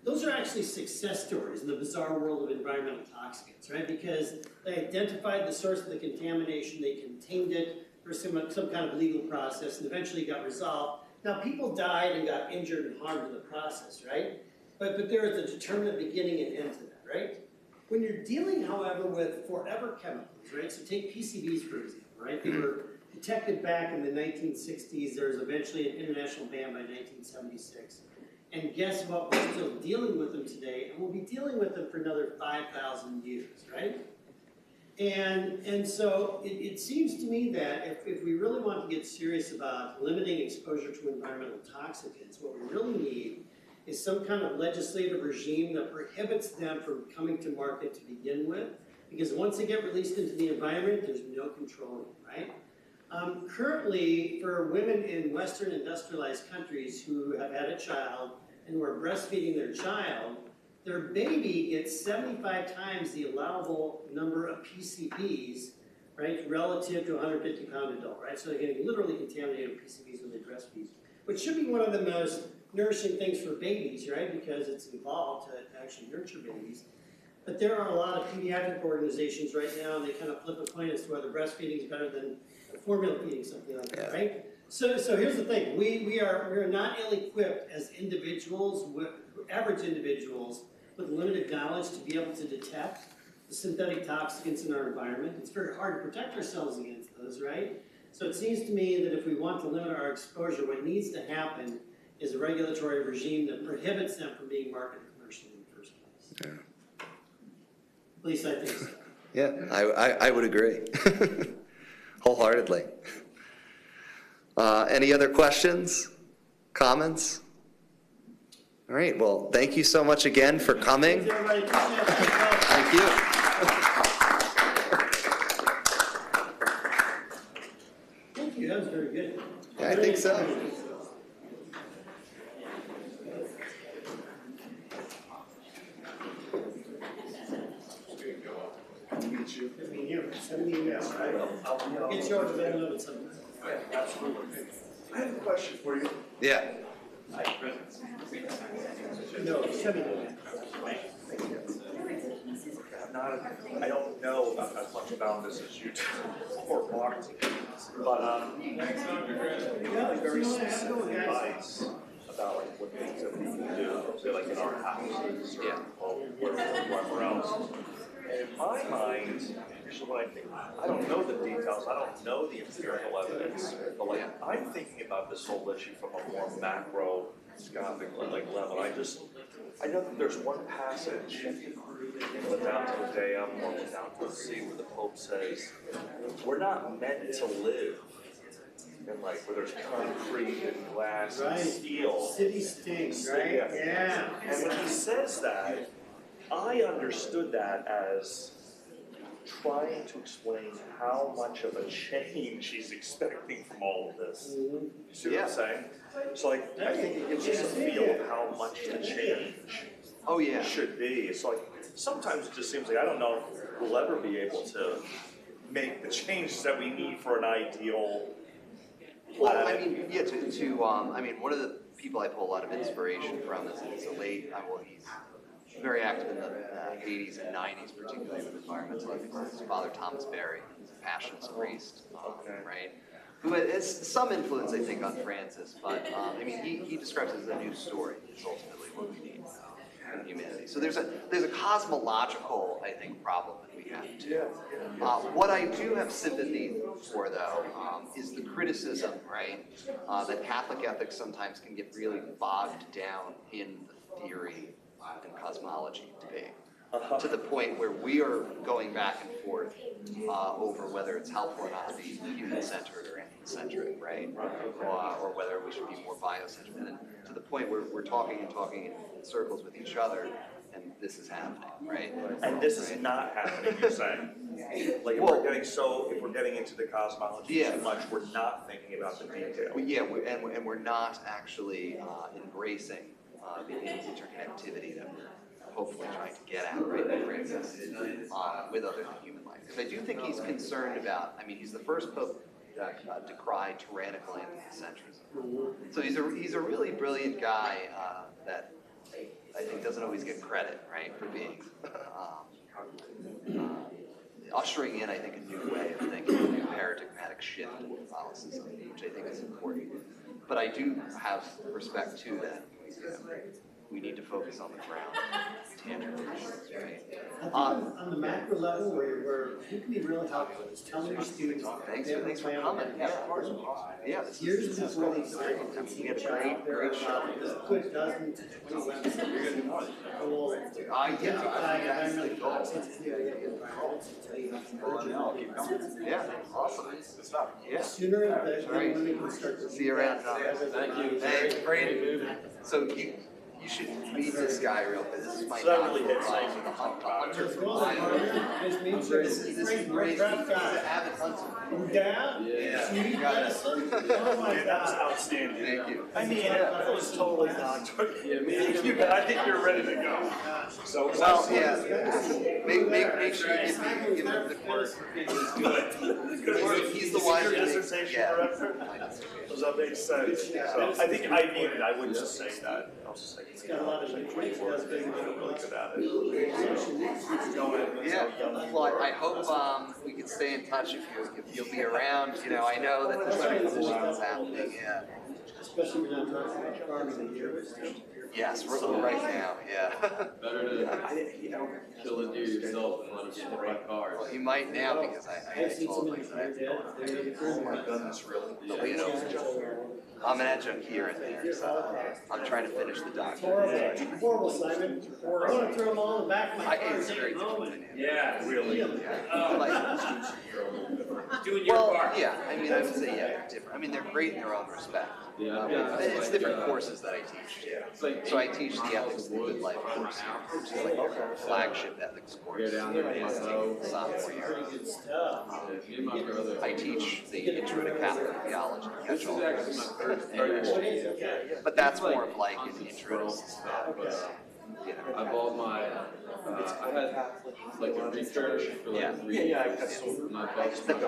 Those are actually success stories in the bizarre world of environmental toxicants, right? Because they identified the source of the contamination, they contained it for some kind of legal process, and eventually got resolved. Now, people died and got injured and harmed in the process, right? But there is a determinate beginning and end to that, right? When you're dealing, however, with forever chemicals, right? So take PCBs, for example, right? They were detected back in the 1960s. There was eventually an international ban by 1976. And guess what? We're still dealing with them today, and we'll be dealing with them for another 5,000 years, right? And so it seems to me that if we really want to get serious about limiting exposure to environmental toxicants, what we really need is some kind of legislative regime that prohibits them from coming to market to begin with, because once they get released into the environment, there's no controlling, right? Currently, for women in Western industrialized countries who have had a child and who are breastfeeding their child, their baby gets 75 times the allowable number of PCBs, right, relative to a 150-pound adult, right? So they're getting literally contaminated PCBs when they breastfeed, which should be one of the most nourishing things for babies, right, because it's involved to actually nurture babies. But there are a lot of pediatric organizations right now, and they kind of flip a coin as to whether breastfeeding is better than formula feeding, something like that, right? So here's the thing: we are not ill-equipped as individuals, average individuals, with limited knowledge to be able to detect the synthetic toxicants in our environment. It's very hard to protect ourselves against those, right? So it seems to me that if we want to limit our exposure, what needs to happen is a regulatory regime that prohibits them from being marketed commercially in the first place. Yeah. At least I think so. Yeah, I would agree. Wholeheartedly. Any other questions, comments? All right, well, thank you so much again for coming. Thanks, everybody. Appreciate it. Thank you. Thank you, that was very good. Yeah, I think so. Good meeting you. Send me emails, right? I'll get you over to Villanova sometime. I have a question for you. Yeah. No, send me an I don't know as much about this as you do, or Mark, but really very specific advice about like what things that we can do, say like in our houses or wherever else. And in my mind, here's what I think. I don't know the details, I don't know the empirical evidence, but like I'm thinking about this whole issue from a more macroscopic level. I know that there's one passage in the Laudato Deum or Laudato Si where the Pope says, we're not meant to live in like where there's concrete and glass and steel. City stinks, right? Yeah. And when he says that, I understood that as trying to explain how much of a change he's expecting from all of this. You see what I'm saying? So like, I think it gives us a feel of how much the change should be. It's like, sometimes it just seems like, I don't know if we'll ever be able to make the changes that we need for an ideal Well, planet. I mean, yeah, I mean, one of the people I pull a lot of inspiration from is a late, he's very active in the 80s and 90s, particularly with environmental efforts. His father, Thomas Berry, he's a passionist priest, right? Who has some influence, I think, on Francis, but I mean, he describes it as a new story, is ultimately what we need in humanity. So there's a cosmological, I think, problem that we have too. What I do have sympathy for, though, is the criticism, right, that Catholic ethics sometimes can get really bogged down in the theory and cosmology debate, to the point where we are going back and forth over whether it's helpful or not to be human-centered or anthropocentric, right? Or whether we should be more biocentric. And to the point where we're talking in circles with each other, and this is happening, right? And this is not happening, you're saying? Like if we're getting into the cosmology too much, we're not thinking about the detail. And we're not actually embracing the interconnectivity that we're hopefully trying to get at, right, in Francis, with other than human life. Because I do think he's concerned about, I mean, he's the first pope that decried tyrannical anthropocentrism. So he's a really brilliant guy that I think doesn't always get credit, right, for being, ushering in, I think, a new way of thinking, a new paradigmatic shift in Catholicism, which I think is important. But I do have respect, too, that we need to focus on the ground, tangible issues, right? on the macro level where you can be really helpful, is telling your students. Thanks for coming. Yeah, of course. Yeah, this Here's is what's really exciting. we had a great show. Put dozens to 20 websites. We'll identify environmental toxins in the environment and tell you how to urgent. Yeah, awesome. Good stuff. The Yeah. sooner the women can start to. See you around, Tom. Thank you. Hey, Brady. So you should meet this guy real quick. This is my So that really hits guy, home. the hunter from Well, Villanova. this means This is great. He's Proud an guy. avid hunter. Yeah? Yeah. Sweet Got it. medicine? Oh my Yeah, that was God. outstanding. Thank you. I mean, it was totally not. Thank you, but I think you're ready to go. So. Well, yeah. Make sure you give him the course. Good. He's the one. Your dissertation Yeah. director? Does that make sense? So I think I mean it, I wouldn't just say that. I'll just say. It's got a lot of nutrients, it does good. Really good at it. Going in, Yeah, so young. well, I hope we can stay in touch if you'll be around. You know, I know that this transition is happening. Yeah. Especially when I'm talking about farming and years. Yes, we're right now. Yeah. Better to kill a deer yourself than let him get hit by cars. Well, you might now because I I've seen told some him of that. these dead. Oh my goodness, really? You know, I'm an adjunct here and there, so I'm trying to finish the document. Horrible, Simon. I want to throw them all in the back of my I car. it's very different. Yeah, Really? Yeah. doing your Well, part. yeah, I mean, I would say, yeah, they're different. I mean, they're great in their own respect. Yeah, It's different courses that I teach. So I teach the Ethics of the Good Life course here, which is like a flagship ethics course. Go down there with my bow. Sophomore year. Good stuff. Me and my brother. I teach the Intro to Catholic Theology. This is actually my first year. But that's more of like an intro to stuff, systematic, but you know. I bought my, I had like a research for Yeah. like 3 years. My best friend.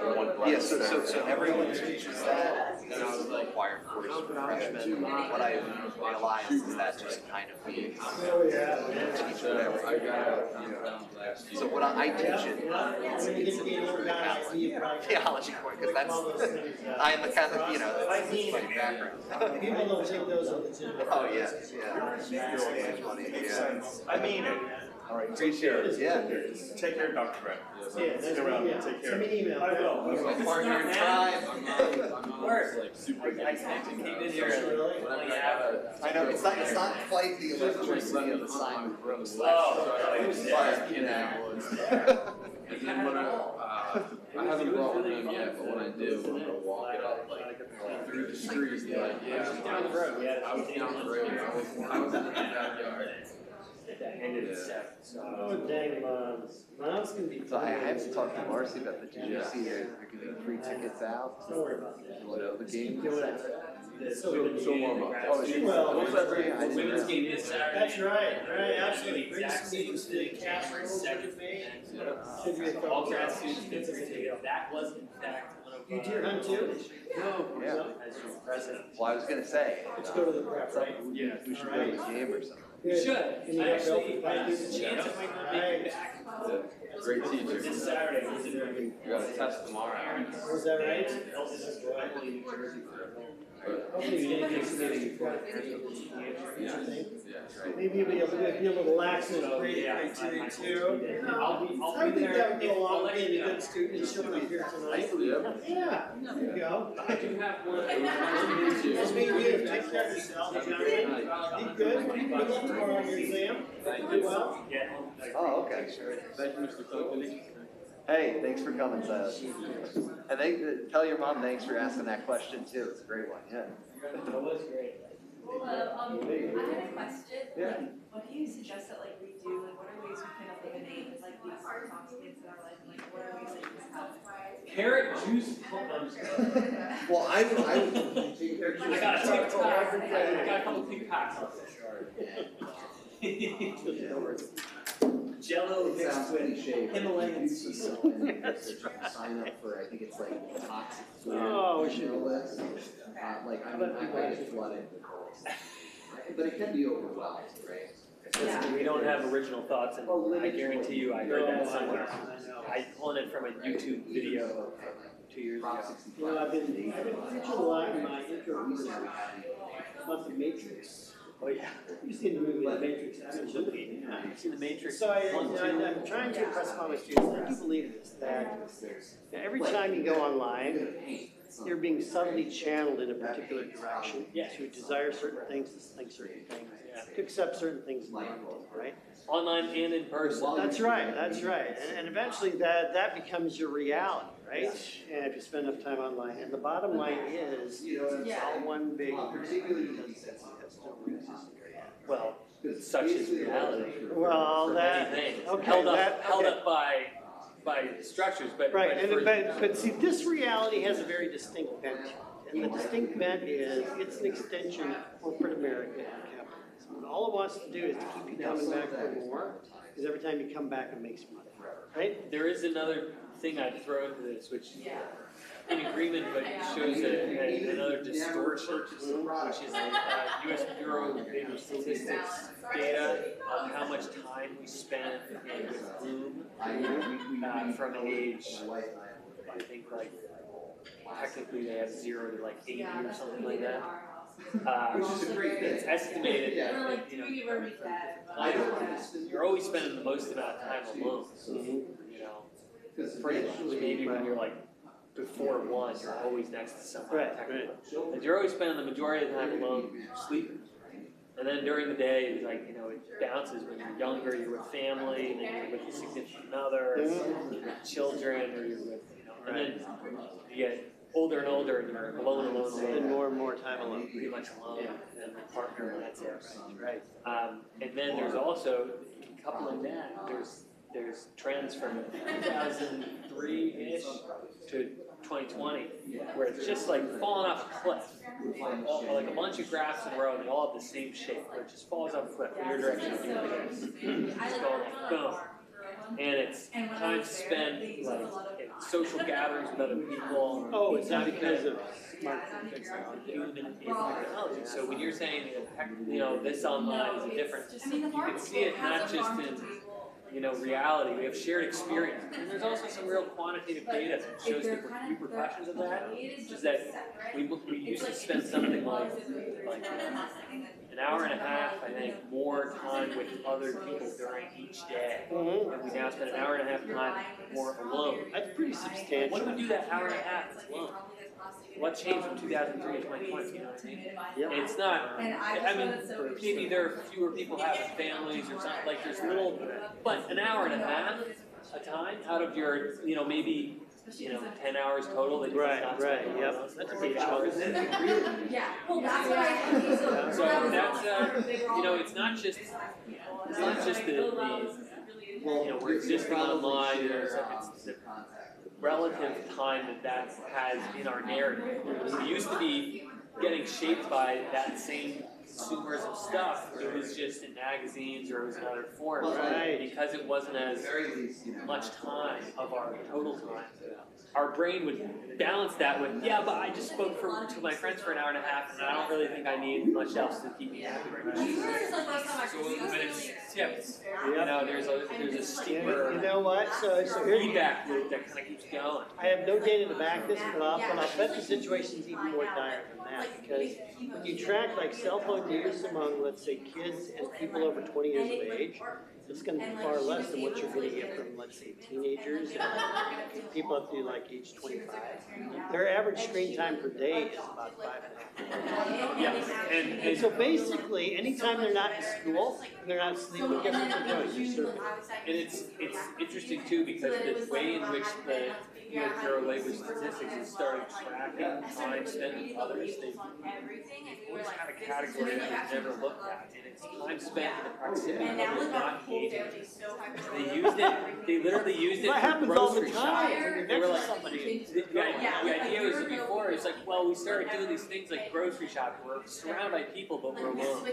Yeah, so everyone teaches that, and I was like required course for freshmen. What I realized is that just kind of means Oh, yeah. teach So whatever. I got last year. So what I teach it, it's When you get a to be an older guy, I see you probably. theology course, because I am the Catholic, you know, that's my background. People don't take those on the chin. Oh, yeah, yeah. It's funny, yeah. I mean it. All right, take care. Yeah. Take care, Dr. Brett. Yeah, nice Stick around, meeting you. take care. Send me an email. I will. My partner in crime. I'm like super expecting that. Really? I know, it's not quite the electricity of the Simon Brooks. So I was in and then when I haven't brought one home yet, but when I do, I'm gonna walk it up like through the street, like down the road. I was down the road. I was in the backyard. Oh, dang, moms. Mom's gonna be. So I have to talk to Marcy about the GGC, they're giving free tickets out. Don't worry about that. You know, the game. So warm up. Oh, she will. What's that bring? Women's game this Saturday. That's right, absolutely. Bring Exact some news to the casserole, second made. Should be a All couple. grad students get to that was in fact one of You deer hunt too? No. Yeah. As your president. Well, I was gonna say, Let's go to the prep, right? Yeah. we should go to the game or something. You should. Can you I help actually, out there's with a chance I might not make it back. Great teacher. This Saturday, he's in You got a test tomorrow. Was that right? Hopefully you didn't get somebody before the Yeah, right. Maybe you'll be able to be a little lax in the grade criteria too. I'll I be think there. that would go along I'll with let being you a know. good student and showing up here tonight. Yeah. Yeah, there you go. I do have one. Nice meeting you. Take care of yourself, Johnny. Be good. Good luck tomorrow on your exam. Do well. Oh, okay. Thank you, Mr. Kuncken. Hey, thanks for coming, Silas. And tell your mom thanks for asking that question too, it's a great one, yeah. That was great. Well, I had a question. Yeah. Like, what do you suggest that like we do? Like, what are ways we can eliminate like these toxicants in our life? Like, what are ways that we can help? Carrot juice. I'm just kidding. Well, I would I got a TikTok. I got a couple TikToks. Jello It mixed sounds with cliche, but Himalayan you sea see salt. someone sign up for, I think it's like toxic food. Oh, we should- email list. Like, I mean, I get flooded with those. But it can be overwhelmed, right? Listen, we don't have original thoughts, and I guarantee you, I heard that somewhere. I pulled it from a YouTube video 2 years ago. You know, I've been preaching a lot in my intro course about the matrix. Oh, yeah. You've seen the movie The Matrix, haven't you? Yeah. You've seen The Matrix. So I'm trying to impress upon my students, I do believe this, that every time you go online, you're being subtly channeled in a particular direction to desire certain things, to think certain things, to accept certain things in life, right? Online and in person. That's right, that's right. And eventually that becomes your reality, right? And if you spend enough time online. And the bottom line is, it's all one big, Well, such is reality. well, For that, many things. okay, Held okay. up by structures, but. Right, but but see, this reality has a very distinct bent. And the distinct bent is, it's an extension of corporate America and capitalism. And all it wants to do is to keep you coming back for more, because every time you come back, it makes money, right? There is another thing I'd throw into this, which in agreement, but shows another distortion, which is U.S. Bureau of Labor Statistics data of how much time we spend with Bloom from age, I think technically they have 0 to 80 or something like that. It's estimated that, you're always spending the most amount of time alone. Pretty much. Maybe when you're before one, you're always next to somebody. Right. But you're always spending the majority of the time alone, sleeping. And then during the day, it bounces. When you're younger, you're with family, and then you're with a significant other, you're with children, or you're with, and then you get older and older, and you're alone. Spend more and more time alone. Pretty much alone, and the partner, and that's it. Right. And then there's also, coupling that, there's trends from 2003-ish to 2020, where it's just falling off a cliff. Like a bunch of graphs in a row, and they all have the same shape, where it just falls off a cliff in your direction. It's going boom. And it's time spent in social gatherings with other people. Oh, it's not because of smartphone technology. So when you're saying, this online is a different, you can see it not just in reality. We have shared experience. And there's also some real quantitative data that shows the repercussions of that, which is that we used to spend something like an hour and a half, I think, more time with other people during each day. And we now spend an hour and a half time more alone. That's pretty substantial. What do we do that hour and a half alone? What changed from 2003 to 2020, you know what I mean? Yep. It's not, maybe there are fewer people having families or something, there's little, but an hour and a half a time out of your, maybe, 10 hours total that you're not spending. Yep. That's a big hours. Yeah, well, that's what I think. So that's, it's not just we're existing online, it's the relative time that has in our narrative. We used to be getting shaped by that same consumerism stuff. It was just in magazines or it was in other forms. Right. Because it wasn't as much time of our total time. Our brain would balance that with, but I just spoke to my friends for an hour and a half, and I don't really think I need much else to keep me happy. But it's tips. There's a steeper You know what? So here feedback loop that kind of keeps going. I have no data to back this, but I'll bet the situation's even more dire than that, because when you track cell phone use among, let's say, kids and people over 20 years of age, it's going to be far less than what you're going to get from, let's say, teenagers and people up to age 25. Their average screen time per day is about 5.5 hours. And so basically, anytime they're not in school, they're not sleeping, guess what they're doing? They're surfing. And it's interesting too, because the way in which the U.S. Bureau of Labor Statistics has started tracking time spent with others, they've always had a category that we've never looked at, and it's time spent in the proximity of others not engaging. They literally used it What for happens all the grocery time shopping. when you're They were next to somebody? the idea was before, it's we started doing these things like grocery shopping, we're surrounded by people, but we're alone.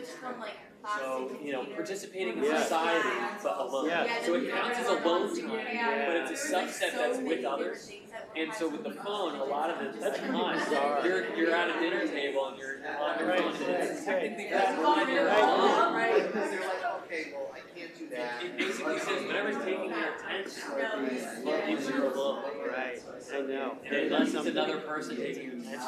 So, participating in society, but alone. So it counts as alone time, but it's a subset that's with others. And so with the phone, a lot of it, that's time. You're at a dinner table and you're on your phone, and it's technically that time you're alone. Because they're okay, well, I can't do that. basically says whatever's taking your attention gives you a little. Right, I know. And unless it's another person taking your attention.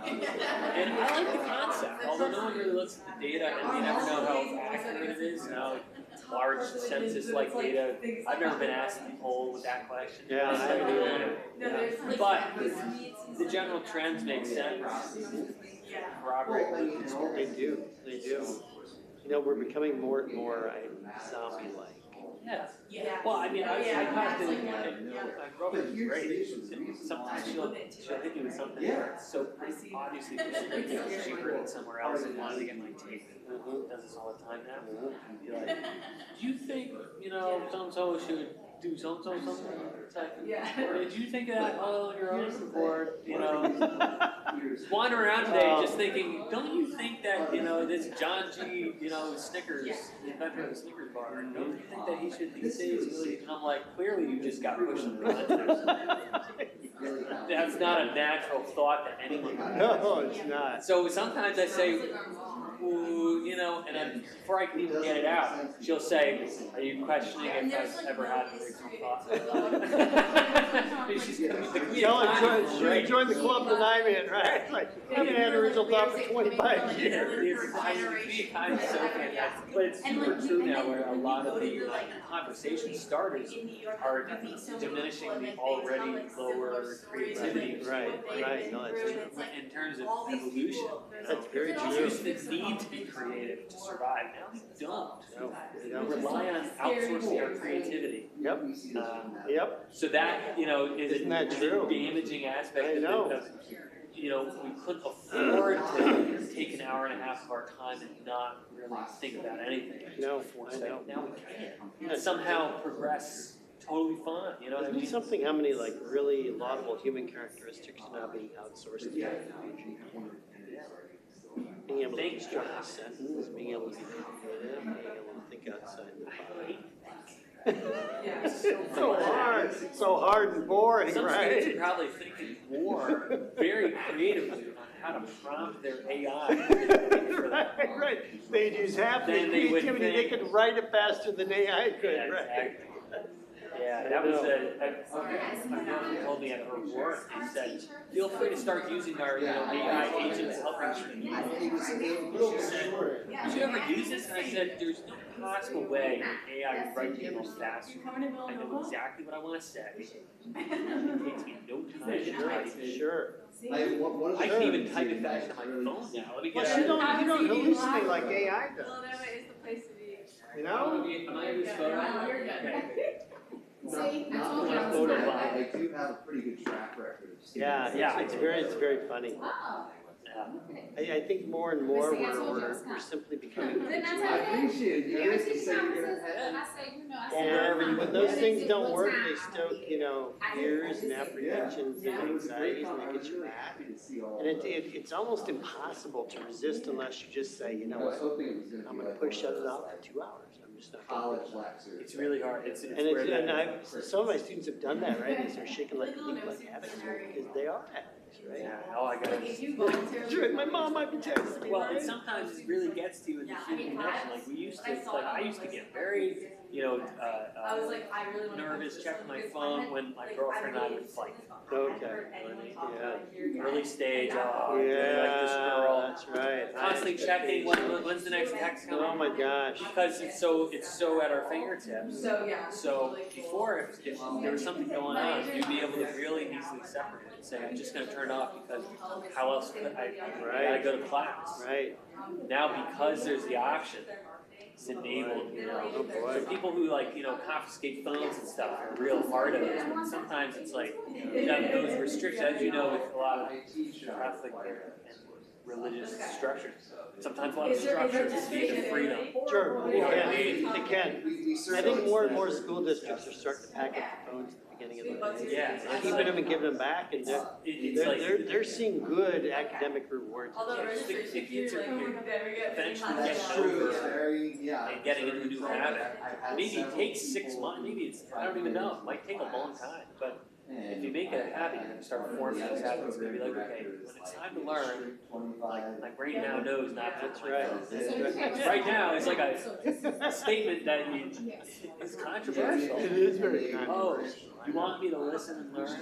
And I like the concept, although no one really looks at the data, and you never know how accurate it is, you know, large census-like data. I've never been asked to poll with that question. Yeah, I haven't either. But the general trends make sense. Corroborate. They do, they do. You know, we're becoming more and more zombie-like. Yeah. Well, I mean, I talked to my girlfriend is great. Sometimes she'll hit me with something that's so obviously she heard it somewhere else and wanted to get my take. Does this all the time now. Be like, do you think, you know, so-and-so should do so-and-so something? It's like, or did you think of that all on your own? Or, you know, wandering around today just thinking, don't you think that, you know, this John G., you know, Snickers, the inventor of the Snickers bar, don't you think that he should these days really, and I'm like, clearly you just got pushed in the context. That's not a natural thought that anyone would have. No, it's not. So sometimes I say, ooh, you know, and then before I can even get it out, she'll say, are you questioning if I've ever had an original thought? She's She joined the club that I'm in, right? Like, I haven't had an original thought for 25 years. It's kind of so fantastic. But it's super true now where a lot of the conversation starters are diminishing the already lower creativity. Right, no, that's true. In terms of evolution. That's very true. We used to need to be creative to survive. Now we don't. No, We rely on outsourcing our creativity. Yep. Yep. So that, you know, is Isn't that true? a damaging aspect I know. of, you know, we couldn't afford to take an hour and a half of our time and not really think about anything. No, I know. Now we can. And somehow progress totally fine, you know what I Isn't mean? it something how many like really laudable human characteristics are now being outsourced to technology? Being able to construct a sentence, being able to be creative, being able to think outside the box. So hard and boring, Some students are right? probably thinking more very creatively on how to prompt their AI. Right. They'd use half the Then they would creativity, they think- could write it faster than AI could, Yeah, right? exactly. Yeah, that was my girlfriend told me at her work, he said, feel free to start using our, you know, AI agents to help you. She said, would you ever use this? And I said, there's no possible way AI would write emails faster. I know exactly what I want to say. It takes me no time to type. Sure. I can even type it faster on my phone now. Let me get Plus, out you of don't hallucinate like AI does. Villanova is the place to be. You know? Am I in this photo? You're good. See, I I told you. want to photo bomb. I do have a pretty good track record. Yeah, it's very funny. Oh, I think more and more we're simply becoming. didn't I I tell you that? appreciate it. Every You said you're gonna time I say, you know, I said. And when those things don't work, they stoke, you know, fears and apprehensions and It was a great anxieties and they get you mad. happy to see all And of it's almost impossible to resist unless you just say, you know I was what, hoping it was gonna be I'm gonna like push one it of out those, for 2 hours. I'm just not gonna college do it. lectures. It's really hard. It's And where it's, and that- some of my students have done that, right? They start shaking like addicts because they are addicts, right? Yeah, oh, I got Like it. if you voluntarily. Sure, my mom might be texting me, Well, right? and sometimes it really gets to you with the human connection. Like we used to, like I used to get very, you know, I was like, I really want to. nervous, checking my phone when my girlfriend and I would fight. Okay. Early stage, oh, I really Yeah, like this girl. that's right. Constantly checking when's the next text coming. Oh my gosh. Because it's so at our fingertips. So, yeah. So before, if there was something going on, you'd be able to really easily separate it and say, I'm just going to turn it off because how else could I gotta go to class. Right. Now because there's the option, it's enabled, you know. So people who like, you know, confiscate phones and stuff are real hard at it. But sometimes it's like, you know, those restrictions, as you know, with a lot of Catholic and religious structures. Sometimes a lot of structures lead to freedom. Sure, You know what I they mean? can. I think more and more school districts are starting to pack up the phones at the beginning of the day. Yeah, it's Keeping like- them and giving them back, and It's like they're seeing good academic rewards. Although the registration kids are here, eventually That's getting true, over it's very, yeah. and getting into a new habit. I've had Maybe it several takes 6 people months, maybe it's, I don't even know, it might take a long time, but if you make it a habit, you're gonna start forming those habits. It's gonna be like, okay, when it's time to learn, my brain now knows not to. That's right. Right now, it's like a statement that is controversial. It is very Oh, controversial. you want me to listen and learn?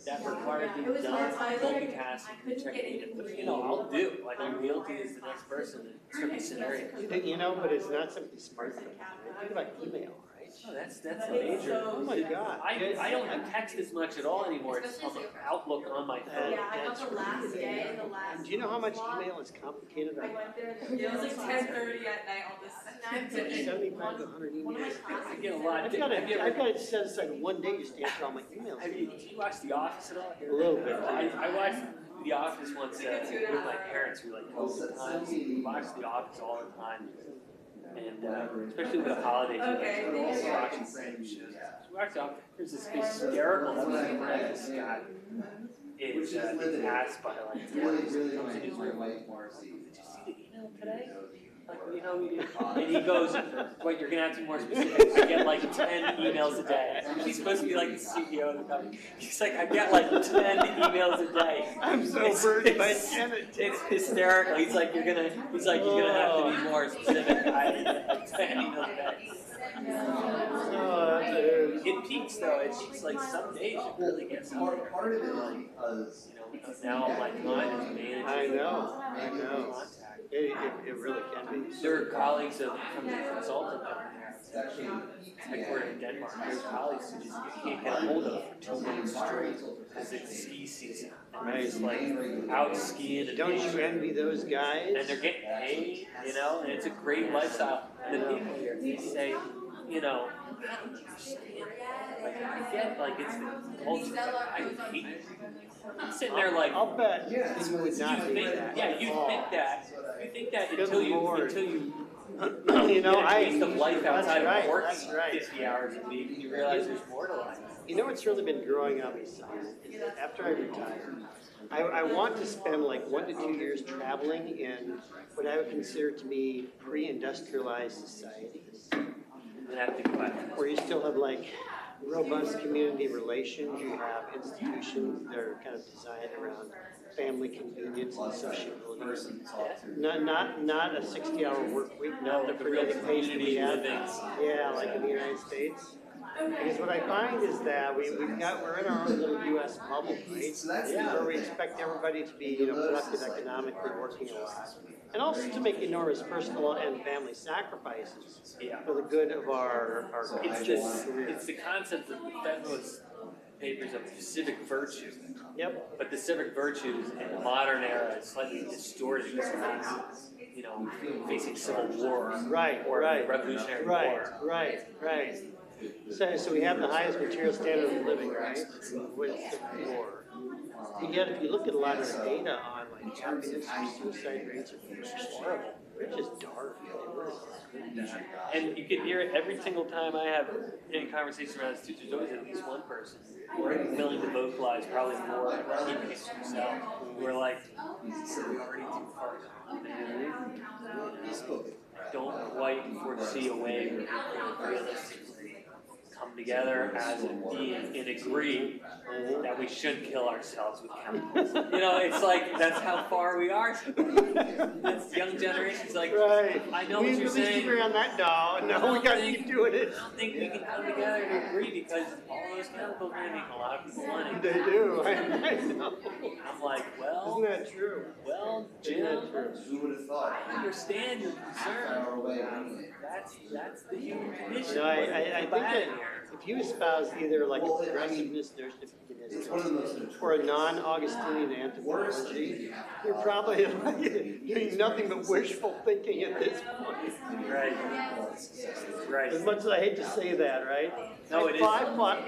That requires me to multitask, technique, you know, I'll do. Like, I'm guilty as the next person in certain scenarios. You know, but it's not something smart. Think about email, right? Oh, that's major. Oh my God. I don't text as much at all anymore. It's on the Outlook on my phone. Yeah, I got the last day, the last. Do you know how much email is complicated? I went there, it was like 10:30 at night, all this. 75 to 100 emails. I get a lot. I've got it set aside one day just to answer all my emails. Do you watch The Office at all? A little bit. I watched The Office once with my parents through like COVID times. We watched The Office all the time. And especially with the holidays, we're also watching random shows. We watched The Office. There's this hysterical episode where this guy is asked by like, comes in his room, did you see the email today? Like, you know, and he goes, wait, you're gonna have to be more specific. I get like 10 emails a day. He's supposed to be like the CEO of the company. He's like, I get like 10 emails a day. I'm so burdened by Janet. It's hysterical. He's like, you're gonna have to be more specific. I get like 10 emails a day. It peaks though. It peaks like some days. It really gets up. Part of it, like, now I'm like mine is managed. I know. It really can be. There are colleagues from the consultant down there. It's actually headquartered in Denmark. There are colleagues who just you can't get a hold of for 2 months straight because it's ski season. Right? It's like out skiing. And don't you envy those guys? And they're getting paid, you know, and it's a great lifestyle. And the people here, they say, you know, like I get like it's the culture. I hate it. I'm sitting there like, I'll bet you would not hate that. Yeah, you think that until you you know, waste of life outside of work, that's right. 50 hours a week, and you realize there's more to life. You know what's really been growing on me, Simon, is that after I retire, I want to spend like 1 to 2 years traveling in what I would consider to be pre-industrialized societies. Where you still have like robust community relations, you have institutions that are kind of designed around family convenience and sociability. Not a 60-hour work week, not the frenetic pace that we have. Yeah, like in the United States. Because what I find is that we're in our own little U.S. bubble, right? Where we expect everybody to be, productive economically, working a lot, and also to make enormous personal and family sacrifices for the good of our careers. It's the concept of the Federalist Papers of civic virtue. Yep. But the civic virtues in the modern era is slightly distorted because facing civil war, or revolutionary war. Right. So we have the highest material standard of living, right? With civil war. And yet, if you look at a lot of the data on like happiness or suicide rates, it's just horrible. They're just dark. And you can hear it every single time I have any conversation around institutes. There's always at least one person willing to vocalize, probably more than himself. We're like, we're already too far gone, man. Don't quite foresee a way where we can realistically come together as a being and agree that we should kill ourselves with chemicals. It's like, that's how far we are. This young generation's like, I know what you're saying. We on that doll. No, we gotta keep doing it. I don't think we can come together and agree because all those chemicals are going to make a lot of people money. They do. I know. I'm like, well. Isn't that true? Well, Jim, who would have thought? I understand your concern. That's the human condition. I think that if you espouse either like a progressiveness, there's or a non-Augustinian anthropology, you're probably doing nothing but wishful thinking at this point. Right. As much as I hate to say that, right? No, I fought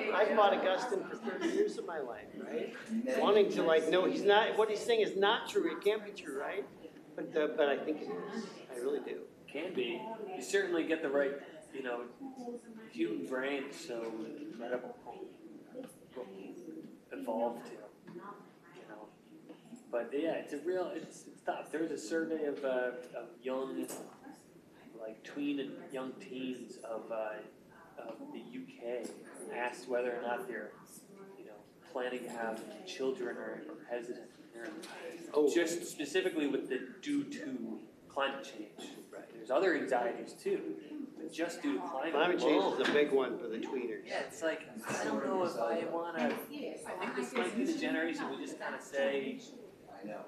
Augustine for 30 years of my life, right? Wanting to no, he's not. What he's saying is not true. It can't be true, right? But I think it is. I really do. Can be. You certainly get the right, human brain is so incredible, evolved to, But yeah, it's tough. There was a survey of young, tween and young teens of the UK, asked whether or not they're, planning to have children are hesitant. Oh. Just specifically with the due to climate change. Right. There's other anxieties too, but just due to Climate change is a big one for the tweeners. Yeah, it's like, I don't know if I wanna, I think this might be the generation we just kinda say,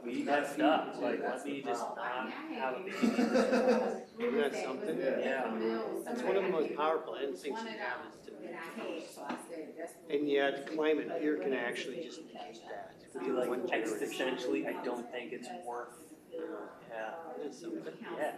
we messed up, like, let me just not have a baby. Isn't that something? Yeah. That's one of the most powerful instincts you have is to be. And yet climate fear can actually just negate that. Be like, existentially, I don't think it's worth, yeah. That's something. Yeah.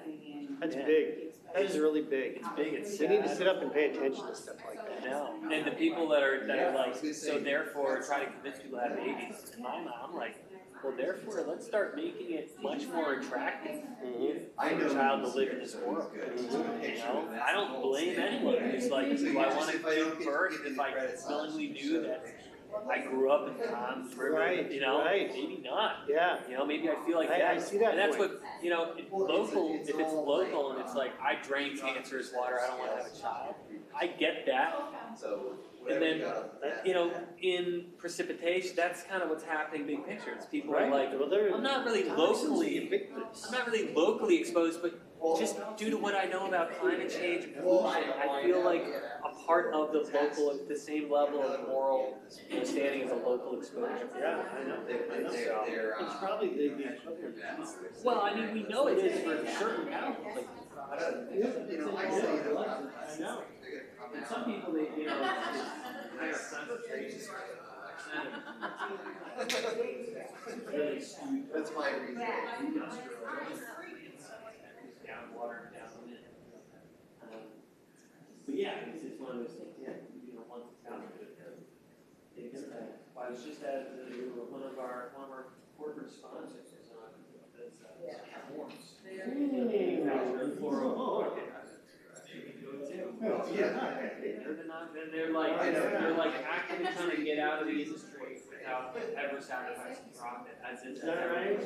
That's Yeah. big. That is really big. It's big, it's We need to sad. sit up and pay attention to stuff like that. No, and the people that are like, so therefore try to convince people to have babies. In my mind, I'm like, well, therefore, let's start making it much more attractive for a child to live in this world. You know, I don't blame anyone who's like, do I want to give birth if I willingly knew that I grew up in Tom's River? Right, You know, right. maybe not. Yeah. You know, maybe I feel like I that. see that and that's point. what, you know, if it's local and it's like, I drain cancerous water, I don't want to have a child. I get that. And then, you know, in precipitation, that's kind of what's happening big picture. It's people are like, I'm not really locally exposed, but just due to what I know about climate change and pollution, I feel like a part of the local, at the same level of moral standing as a local exposure. Yeah, I know. It's probably the equivalent. Well, I mean, we know it is for certain animals. Like, I know. And some people, they, you know, it's higher concentrations. Really skewed. That's my reason. Down water, down limit. But yeah, it's one of those things, yeah, you know, once it's out there, it's, I was just at one of our corporate sponsors was on this, forms. Manufacturer of fluoro. They're like actively trying to get out of the industry without ever sacrificing profit. Is that right?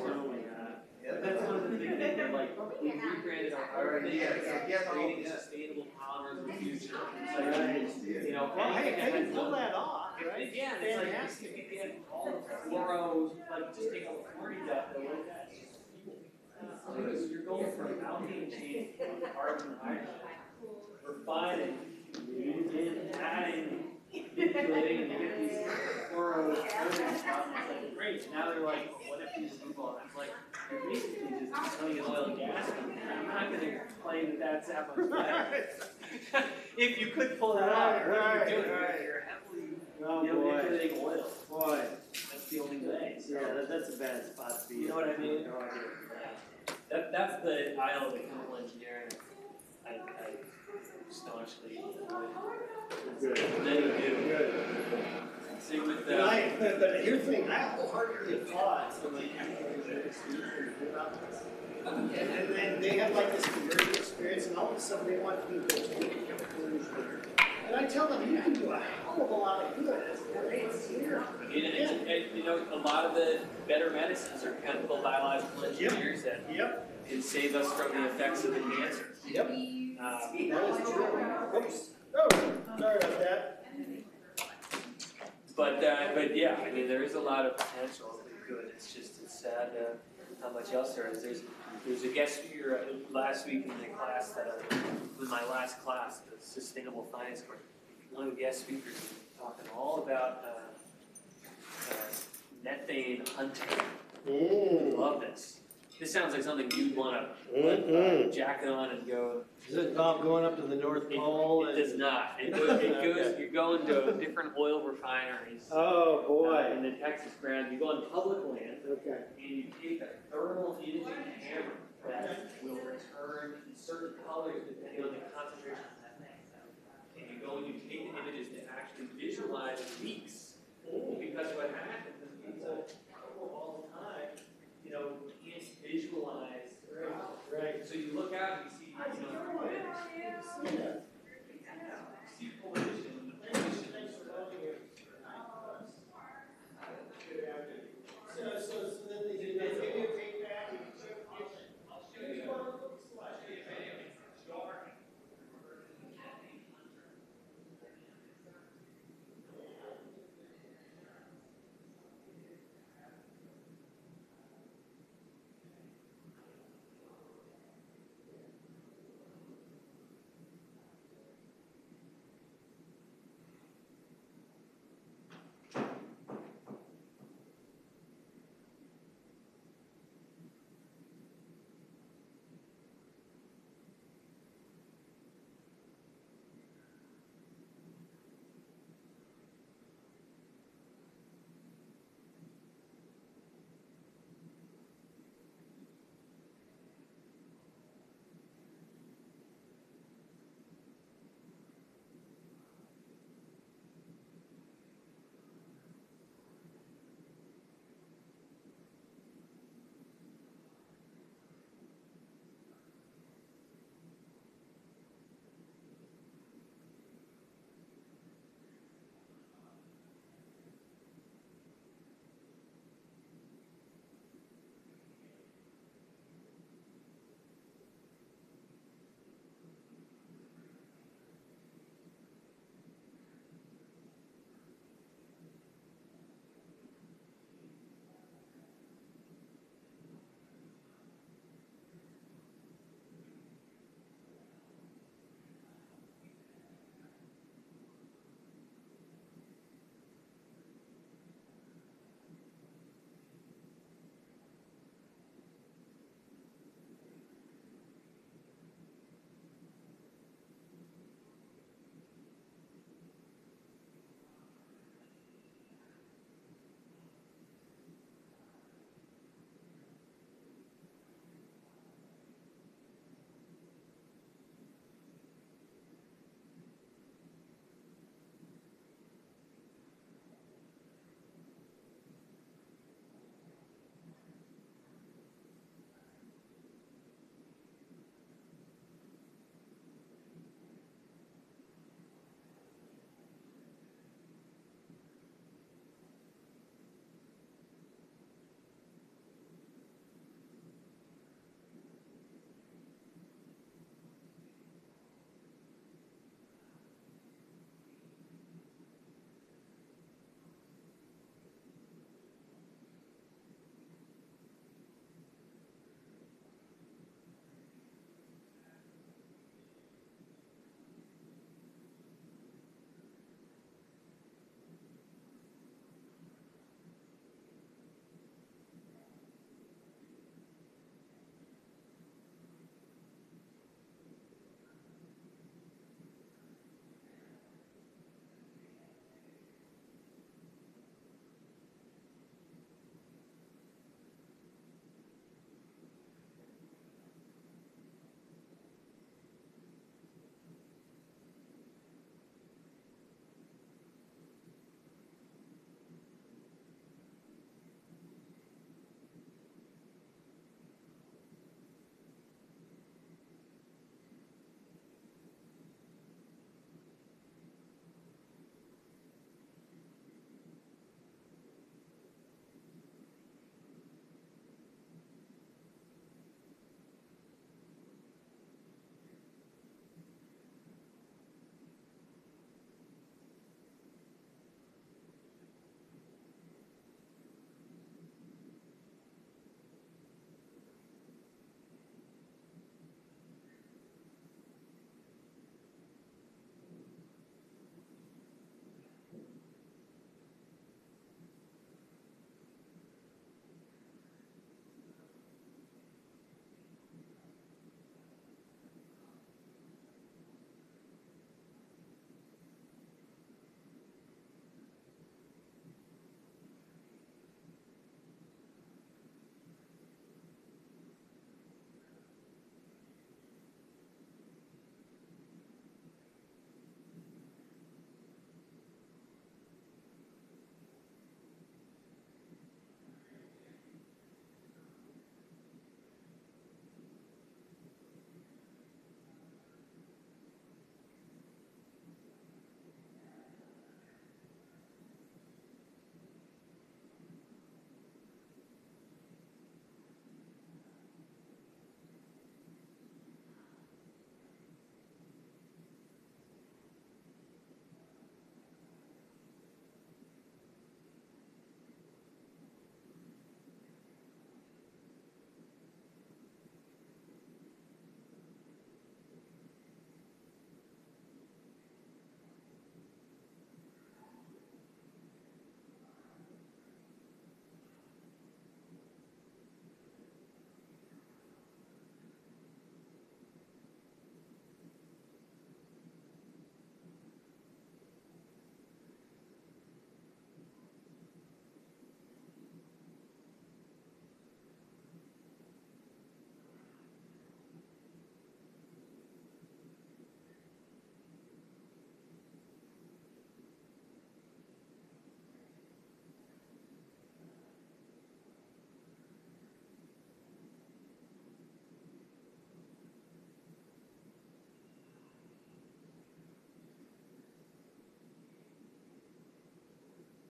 That's one of the things that they're like, we rebranded our R&D about creating sustainable polymers in the future. Like, you know, Well, hey, they can pull that off, if right? they can, it's like, if you get all the fluoro, like, just take a fluorine out there, look at it. You're going from alkene chain to carbon and hydrogen, refining, adding, manipulating, and you get these fluoro stuff. It's like, great. Now they're like, what if you move on? I'm like, you're basically just putting an oil and gas company. I'm not going to claim that that's that much better. If you could pull that off, what are you doing? You're heavily manipulating oil. Boy. That's the only way. So, Yeah, that's a bad spot to be. you know what I mean? That's the aisle of the chemical engineering. I staunchly avoid. Many do. Same with the. But here's the thing, I wholeheartedly applaud somebody who's about this. And they have like this conversion experience, and all of a sudden they want people to make a conclusion. And I tell them, you can do a hell of a lot of good. It's here. And, you know, a lot of the better medicines are chemical biological engineers that can save us from the effects of the cancer. Yep. That is true. Oops. Oh, sorry about that. But yeah, I mean, there is a lot of potential to be good. It's just, it's sad how much else there is. There's a guest speaker last week in the class that in my last class, the sustainable finance course. One of the guest speakers was talking all about methane hunting. Love this. This sounds like something you'd want to jacket on and go. Does it involve going up to the North Pole? It does not. It goes, you're going to different oil refineries. Oh, boy. In the Texas ground, you go on public land. Okay. And you take a thermal imaging camera that will return certain colors depending on the concentration of methane. And you go and you take the images to actually visualize leaks